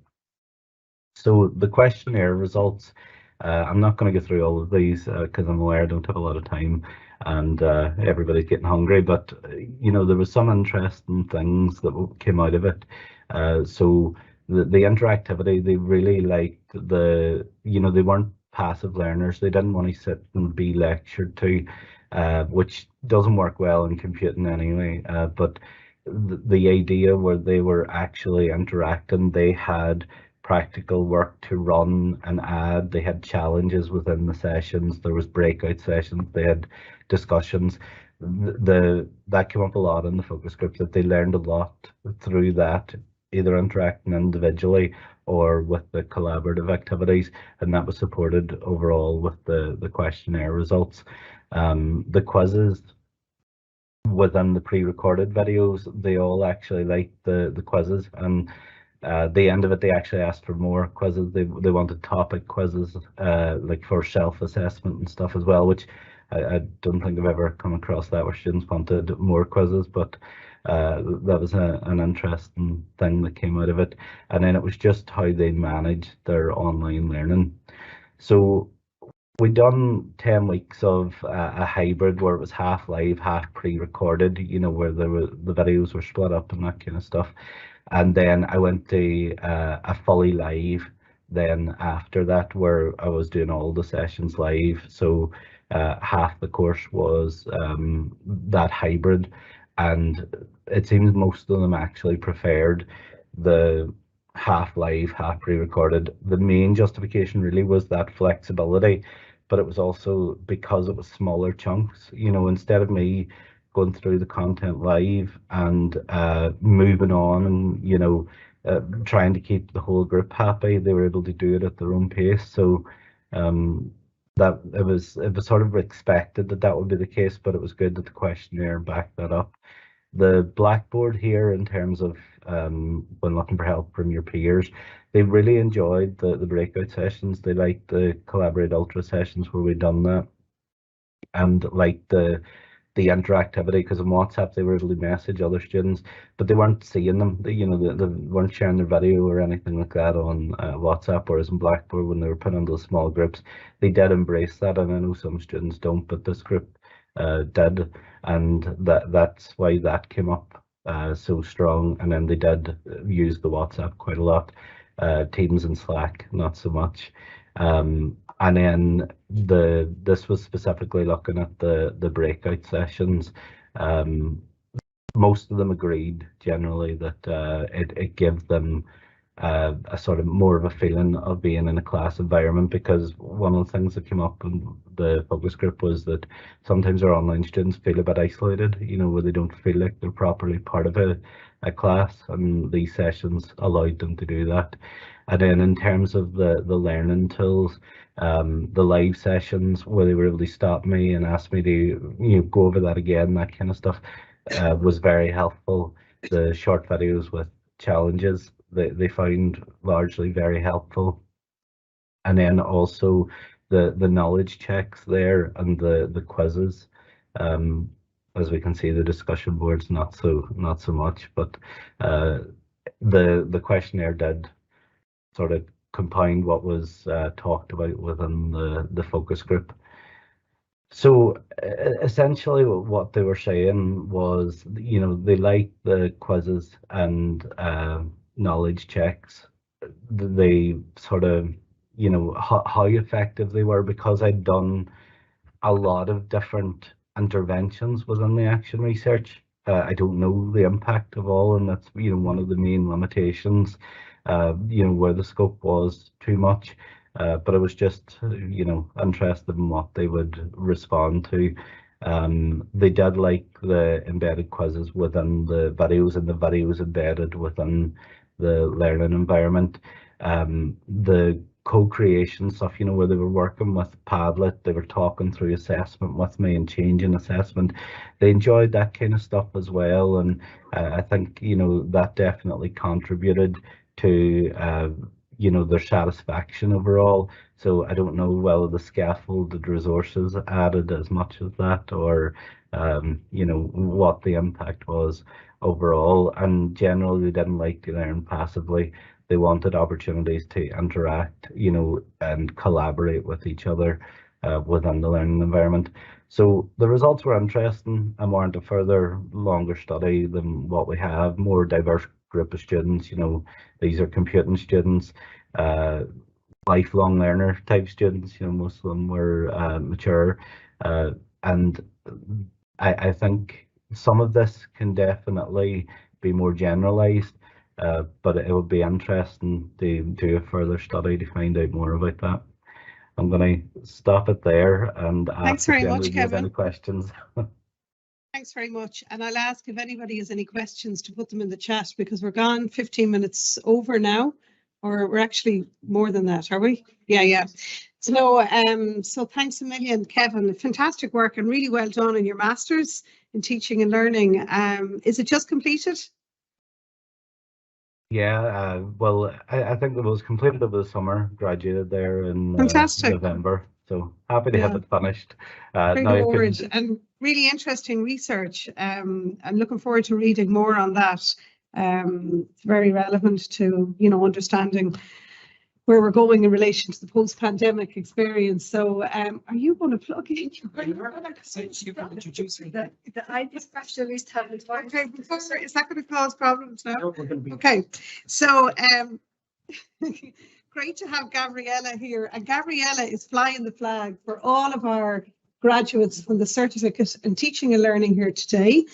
U: So the questionnaire results, I'm not going to go through all of these because I'm aware I don't have a lot of time and everybody's getting hungry, but you know, there was some interesting things that came out of it. So the interactivity, they really liked they weren't passive learners. They didn't want to sit and be lectured to, which doesn't work well in computing anyway. But the idea where they were actually interacting, they had practical work to run and add. They had challenges within the sessions. There was breakout sessions. They had discussions. That came up a lot in the focus group, that they learned a lot through that, either interacting individually or with the collaborative activities, and that was supported overall with the questionnaire results. The quizzes within the pre-recorded videos, they all actually liked the quizzes, and the end of it, they actually asked for more quizzes. They wanted topic quizzes, like for self-assessment and stuff as well, which I don't think I've ever come across that where students wanted more quizzes, but that was an interesting thing that came out of it. And then it was just how they managed their online learning. So we done 10 weeks of a hybrid where it was half live, half pre-recorded, you know, where the videos were split up and that kind of stuff. And then I went to a fully live then after that, where I was doing all the sessions live. So half the course was that hybrid, and it seems most of them actually preferred the half live, half pre-recorded. The main justification really was that flexibility, but it was also because it was smaller chunks. You know, instead of me going through the content live and moving on and, you know, trying to keep the whole group happy, they were able to do it at their own pace. So that it was sort of expected that would be the case, but it was good that the questionnaire backed that up. The Blackboard here, in terms of when looking for help from your peers, they really enjoyed the breakout sessions. They liked the Collaborate Ultra sessions where we'd done that, and liked the interactivity, because in WhatsApp they were able to message other students, but they weren't seeing them. They weren't sharing their video or anything like that on WhatsApp, whereas in Blackboard, when they were put into small groups, they did embrace that, and I know some students don't, but this group did, and that's why that came up so strong. And then they did use the WhatsApp quite a lot, Teams and Slack not so much. And then this was specifically looking at the breakout sessions. most of them agreed generally that it gives them a sort of more of a feeling of being in a class environment, because one of the things that came up in the focus group was that sometimes our online students feel a bit isolated, where they don't feel like they're properly part of a class, and these sessions allowed them to do that. And then in terms of the learning tools, the live sessions where they were able to stop me and ask me to go over that again, that kind of stuff, was very helpful. The short videos with challenges they found largely very helpful. And then also the knowledge checks there and the quizzes. As we can see, the discussion boards not so much, but the questionnaire did sort of compound what was talked about within the focus group. So essentially what they were saying was, they liked the quizzes and knowledge checks. They sort of, how effective they were, because I'd done a lot of different interventions within the action research. I don't know the impact of all, and that's one of the main limitations. Where the scope was too much, but I was just interested in what they would respond to. They did like the embedded quizzes within the videos, and the videos embedded within the learning environment. The co-creation stuff, where they were working with Padlet, they were talking through assessment with me and changing assessment. They enjoyed that kind of stuff as well, and I think that definitely contributed to their satisfaction overall. So I don't know whether the scaffolded resources added as much as that, or what the impact was overall. And generally they didn't like to learn passively. They wanted opportunities to interact, and collaborate with each other within the learning environment. So the results were interesting and warrant a further longer study than what we have. More diverse group of students, these are computing students, lifelong learner type students, most of them were mature, and I think some of this can definitely be more generalized, but it would be interesting to do a further study to find out more about that. I'm going to stop it there and
A: Thanks very much,
U: if you have
A: Kevin.
U: any questions.
A: Thanks very much. And I'll ask if anybody has any questions to put them in the chat, because we're gone 15 minutes over now, or we're actually more than that, are we? Yeah. So, so thanks a million, Kevin. Fantastic work and really well done in your Masters in Teaching and Learning. Is it just completed?
U: Yeah, well, I think it was completed over the summer, graduated there in November. So happy to have it finished.
A: Very forward and really interesting research. I'm looking forward to reading more on that. It's very relevant to, understanding where we're going in relation to the post-pandemic experience. So are you going to plug in?
B: Since you can introduce me.
A: The IT specialist haven't. Okay, Professor, is that going to cause problems now? No, we're going to be okay. So great to have Gabriella here. And Gabriella is flying the flag for all of our graduates from the Certificate in Teaching and Learning here today.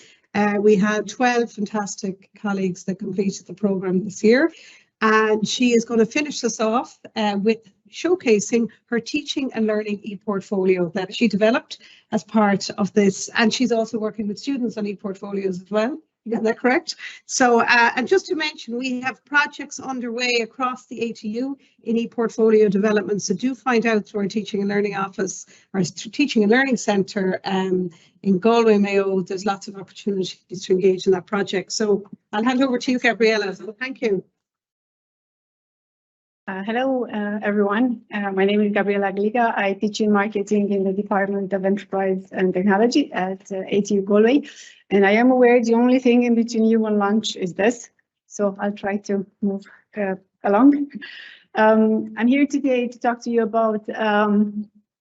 A: We had 12 fantastic colleagues that completed the programme this year. And she is going to finish us off with showcasing her teaching and learning e-portfolio that she developed as part of this. And she's also working with students on e-portfolios as well. Is that correct? So, and just to mention, we have projects underway across the ATU in e-portfolio development. So do find out through our Teaching and Learning Office, our Teaching and Learning Centre in Galway, Mayo. There's lots of opportunities to engage in that project. So I'll hand over to you, Gabriella. So thank you.
C: Hello, everyone. My name is Gabriela Gliga. I teach in marketing in the Department of Enterprise and Technology at ATU Galway. And I am aware the only thing in between you and lunch is this. So I'll try to move along. I'm here today to talk to you about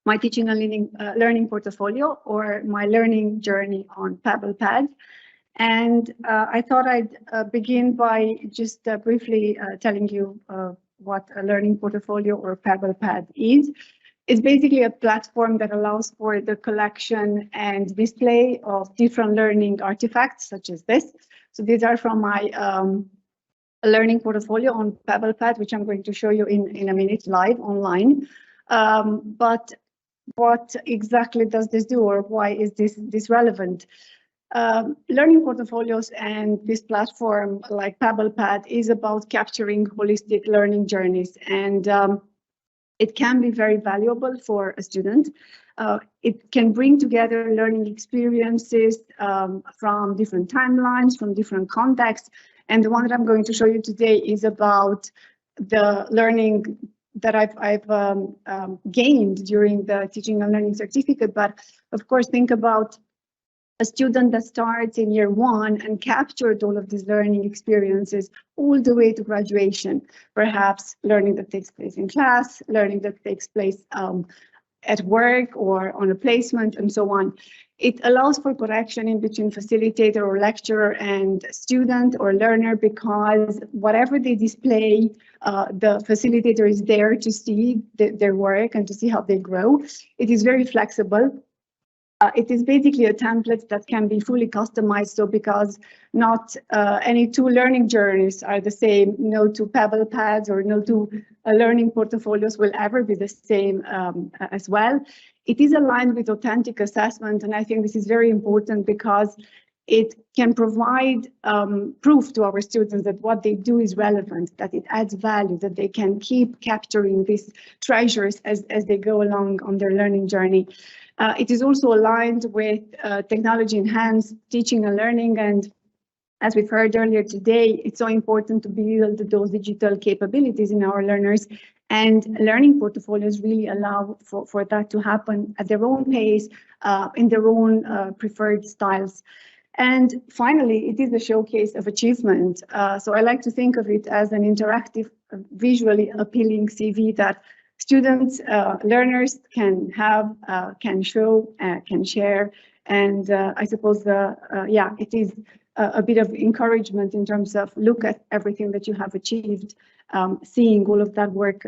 C: my teaching and learning portfolio, or my learning journey on PabblePad. And I thought I'd begin by just briefly telling you what a learning portfolio or PabblePad is. It's basically a platform that allows for the collection and display of different learning artifacts, such as this. So these are from my learning portfolio on PebblePad, which I'm going to show you in a minute live online. But what exactly does this do, or why is this relevant? Learning portfolios and this platform like PebblePad is about capturing holistic learning journeys, and it can be very valuable for a student. It can bring together learning experiences from different timelines, from different contexts. And the one that I'm going to show you today is about the learning that I've gained during the teaching and learning certificate. But of course, think about a student that starts in year 1 and captured all of these learning experiences all the way to graduation, perhaps learning that takes place in class, learning that takes place at work or on a placement, and so on. It allows for connection in between facilitator or lecturer and student or learner, because whatever they display, the facilitator is there to see their work and to see how they grow. It is very flexible. It is basically a template that can be fully customized, so because not any two learning journeys are the same, no two PebblePads or no two learning portfolios will ever be the same as well. It is aligned with authentic assessment, and I think this is very important because it can provide proof to our students that what they do is relevant, that it adds value, that they can keep capturing these treasures as they go along on their learning journey. It is also aligned with technology-enhanced teaching and learning, and as we've heard earlier today, it's so important to build those digital capabilities in our learners, and learning portfolios really allow for that to happen at their own pace, in their own preferred styles. And finally, it is a showcase of achievement. So I like to think of it as an interactive, visually appealing CV that students, learners can have, can show, can share. And I suppose, yeah, it is a bit of encouragement in terms of look at everything that you have achieved, seeing all of that work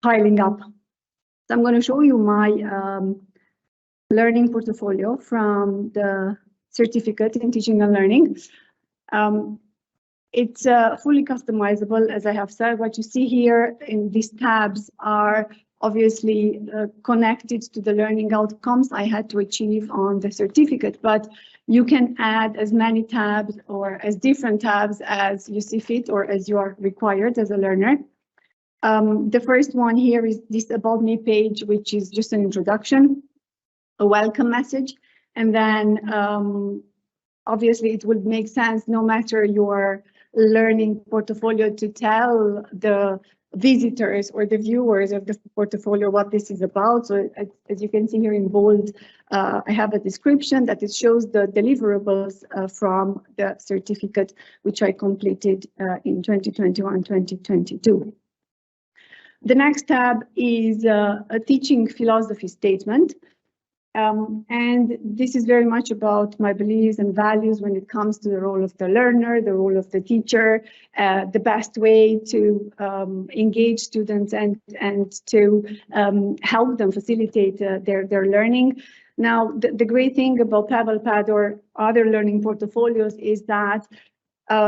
C: piling up. So I'm going to show you my learning portfolio from the certificate in teaching and learning. It's fully customizable, as I have said. What you see here in these tabs are obviously connected to the learning outcomes I had to achieve on the certificate, but you can add as many tabs or as different tabs as you see fit or as you are required as a learner. The first one here is this About Me page, which is just an introduction, a welcome message, and then obviously it would make sense, no matter your learning portfolio, to tell the visitors or the viewers of the portfolio what this is about. So as you can see here in bold, I have a description that it shows the deliverables from the certificate, which I completed in 2021-2022. The next tab is a teaching philosophy statement. And this is very much about my beliefs and values when it comes to the role of the learner, the role of the teacher, the best way to engage students and to help them facilitate their learning. Now, the great thing about PebblePad or other learning portfolios is that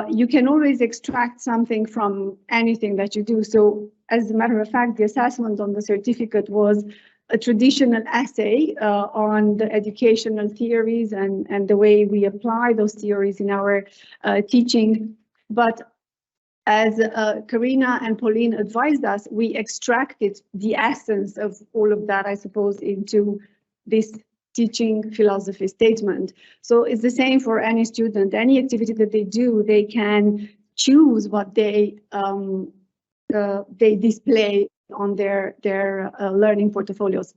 C: you can always extract something from anything that you do. So as a matter of fact, the assessment on the certificate was a traditional essay on the educational theories and the way we apply those theories in our teaching. But as Karina and Pauline advised us, we extracted the essence of all of that, I suppose, into this teaching philosophy statement. So it's the same for any student. Any activity that they do, they can choose what they display on their learning portfolios.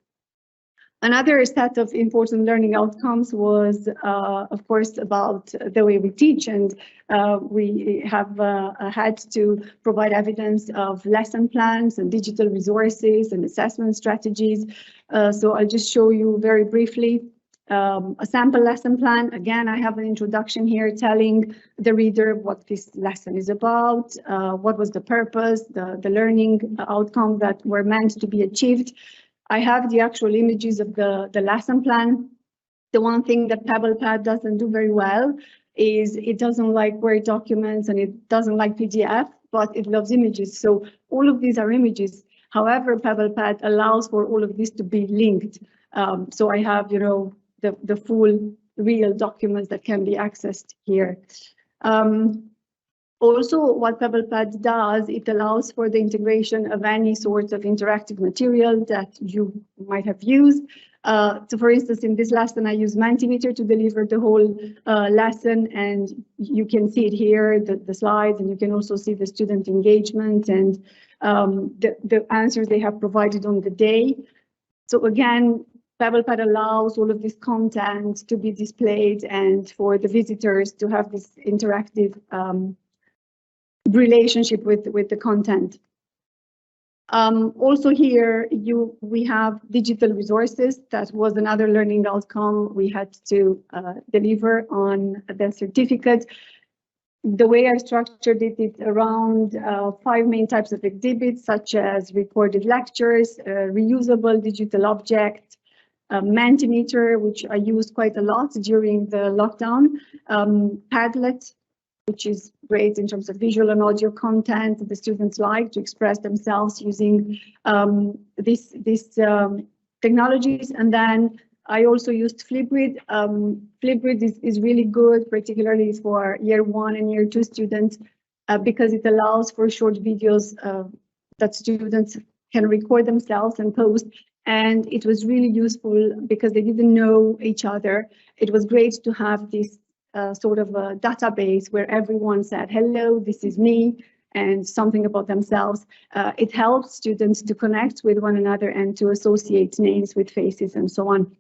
C: Another set of important learning outcomes was, of course, about the way we teach, and we have had to provide evidence of lesson plans and digital resources and assessment strategies. So I'll just show you very briefly a sample lesson plan. Again, I have an introduction here telling the reader what this lesson is about, what was the purpose, the learning outcome that were meant to be achieved. I have the actual images of the lesson plan. The one thing that PebblePad doesn't do very well is it doesn't like Word documents and it doesn't like PDF, but it loves images. So all of these are images. However, PebblePad allows for all of this to be linked. So I have, you know, the full real documents that can be accessed here. Also, what PebblePad does, it allows for the integration of any sort of interactive material that you might have used. So for instance, in this lesson, I use Mentimeter to deliver the whole lesson, and you can see it here, the slides, and you can also see the student engagement and the answers they have provided on the day. So again, PebblePad allows all of this content to be displayed and for the visitors to have this interactive relationship with the content. Also here, we have digital resources. That was another learning outcome we had to deliver on the certificate. The way I structured it is around 5 main types of exhibits, such as recorded lectures, reusable digital object, Mentimeter, which I used quite a lot during the lockdown, Padlet, which is great in terms of visual and audio content. The students like to express themselves using these technologies. And then I also used Flipgrid. Flipgrid is really good, particularly for year 1 and year 2 students, because it allows for short videos that students can record themselves and post. And it was really useful because they didn't know each other. It was great to have this sort of a database where everyone said, hello, this is me, and something about themselves. It helps students to connect with one another and to associate names with faces and so on.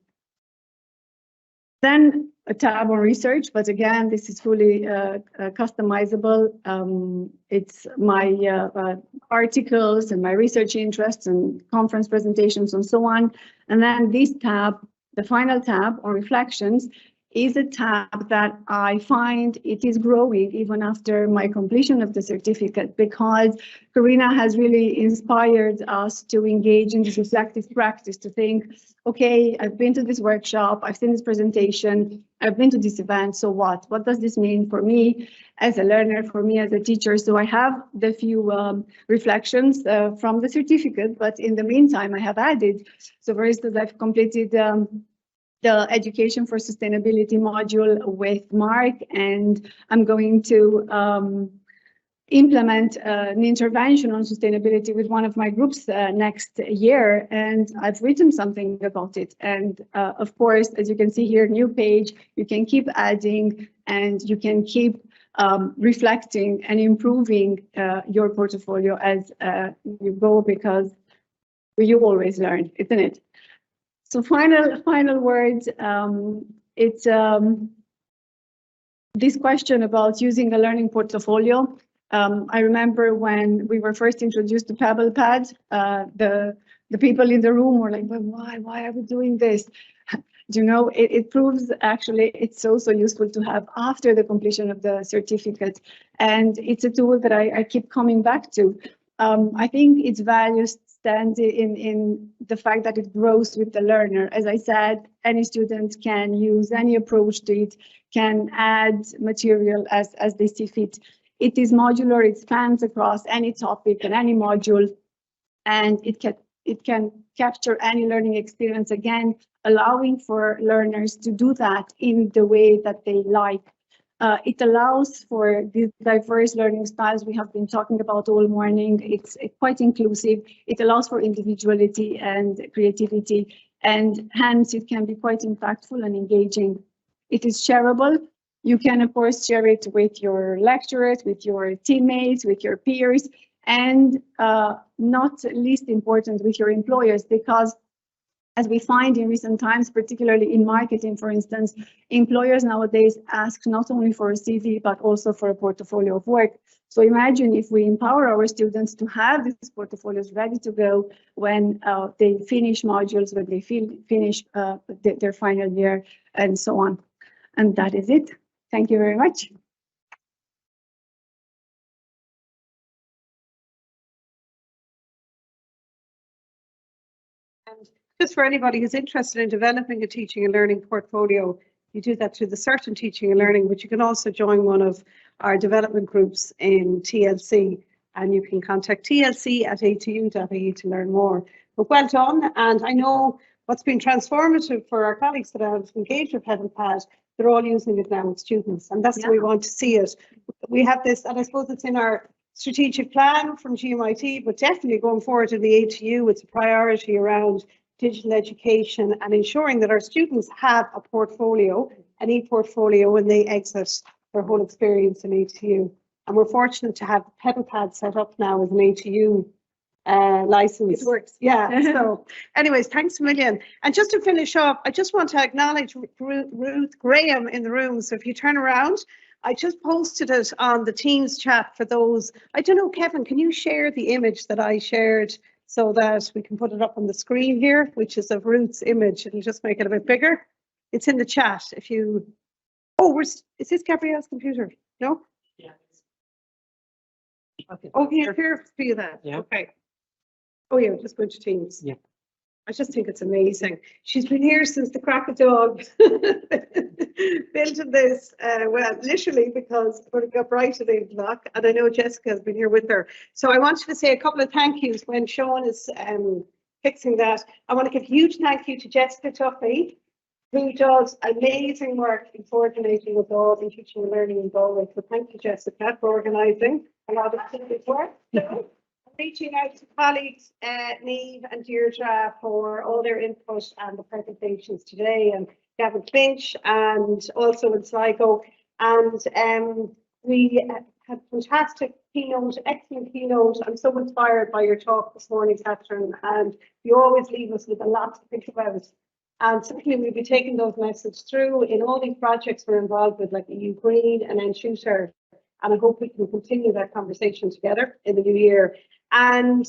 C: Then a tab on research, but again, this is fully customizable. It's my articles and my research interests and conference presentations and so on. And then this tab, the final tab on reflections, is a tab that I find it is growing even after my completion of the certificate, because Karina has really inspired us to engage in this reflective practice, to think, okay, I've been to this workshop, I've seen this presentation, I've been to this event, so what? What does this mean for me as a learner, for me as a teacher? So I have the few reflections from the certificate, but in the meantime, I have added. So for instance, I've completed the Education for Sustainability module with Mark, and I'm going to implement an intervention on sustainability with one of my groups next year, and I've written something about it. And of course, as you can see here, new page, you can keep adding and you can keep reflecting and improving your portfolio as you go, because you always learn, isn't it? So final words, it's this question about using a learning portfolio. I remember when we were first introduced to PebblePad, the people in the room were like, well, why are we doing this? You know, it proves actually it's so useful to have after the completion of the certificate. And it's a tool that I keep coming back to. I think its value stands in the fact that it grows with the learner. As I said, any student can use any approach to it, can add material as they see fit. It is modular, it spans across any topic and any module, and it can capture any learning experience, again, allowing for learners to do that in the way that they like. It allows for these diverse learning styles we have been talking about all morning. It's quite inclusive. It allows for individuality and creativity, and hence it can be quite impactful and engaging. It is shareable. You can, of course, share it with your lecturers, with your teammates, with your peers, and not least important, with your employers, because As we find in recent times, particularly in marketing, for instance, employers nowadays ask not only for a CV, but also for a portfolio of work. So imagine if we empower our students to have these portfolios ready to go when they finish modules, when they finish their final year, and so on. And that is it. Thank you very much.
A: And just for anybody who's interested in developing a teaching and learning portfolio, you do that through the Certain Teaching and Learning, but you can also join one of our development groups in TLC, and you can contact tlc@atu.ie to learn more. But well done, and I know what's been transformative for our colleagues that have engaged with PedalPad, they're all using it now with students, and that's the way we want to see it. We have this, and I suppose it's in our strategic plan from GMIT, but definitely going forward in the ATU, it's a priority around digital education and ensuring that our students have a portfolio, an e-portfolio, when they exit their whole experience in ATU. And we're fortunate to have PedalPad set up now as an ATU license.
C: It works.
A: Yeah. So anyways, thanks a million. And just to finish up, I just want to acknowledge Ruth Graham in the room. So if you turn around, I just posted it on the Teams chat for those. I don't know, Kevin, can you share the image that I shared so that we can put it up on the screen here, which is of Ruth's image? It'll just make it a bit bigger. It's in the chat. If you, oh, is this Gabrielle's computer? No?
B: Yeah.
A: Okay. Oh, here, see that.
B: Yeah.
A: Okay. Oh yeah, just go to Teams.
B: Yeah.
A: I just think it's amazing. She's been here since the crack of dawn, building this, well, literally, because when it got bright at 8 o'clock, and I know Jessica has been here with her. So I wanted to say a couple of thank yous when Sean is fixing that. I want to give a huge thank you to Jessica Tuffy, who does amazing work in coordinating with all in teaching and learning in Galway. So thank you, Jessica, for organising a lot of this work. Reaching out to colleagues, Niamh and Deirdre, for all their input and the presentations today, and Gavin Finch, and also in Sligo. And we had fantastic keynote, excellent keynote. I'm so inspired by your talk this morning, Catherine, and you always leave us with a lot to think about. And certainly we'll be taking those messages through in all these projects we're involved with, like EU Green and Enshooter. And I hope we can continue that conversation together in the new year. And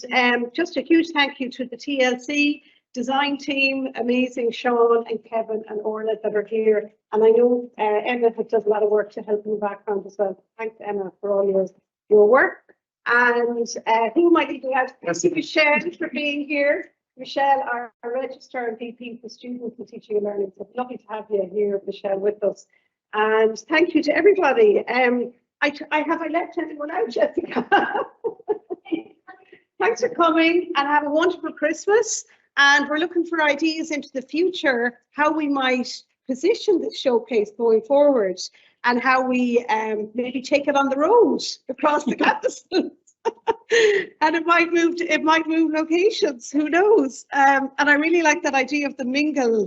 A: just a huge thank you to the TLC design team, amazing Sean and Kevin and Orla that are here. And I know Emma does a lot of work to help in the background as well. Thanks, Emma, for all your work. And who am I leaving out? Thank you, Michelle, for being here. Michelle, our Registrar and VP for Students and Teaching and Learning. So lovely to have you here, Michelle, with us. And thank you to everybody. Have I left anyone out, Jessica? Thanks for coming, and have a wonderful Christmas. And we're looking for ideas into the future, how we might position this showcase going forward, and how we maybe take it on the road across the campus. And it might move locations, who knows? And I really like that idea of the mingle.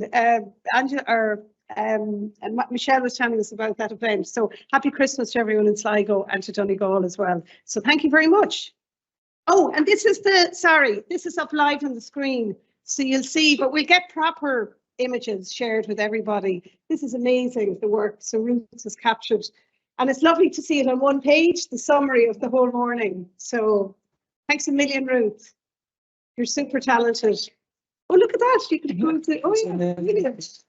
A: Angela and Michelle was telling us about that event. So happy Christmas to everyone in Sligo and to Donegal as well. So thank you very much. Oh, and this is this is up live on the screen, so you'll see, but we'll get proper images shared with everybody. This is amazing, the work so Ruth has captured. And it's lovely to see it on one page, the summary of the whole morning. So thanks a million, Ruth. You're super talented. Oh, look at that. You could go into, oh yeah, brilliant.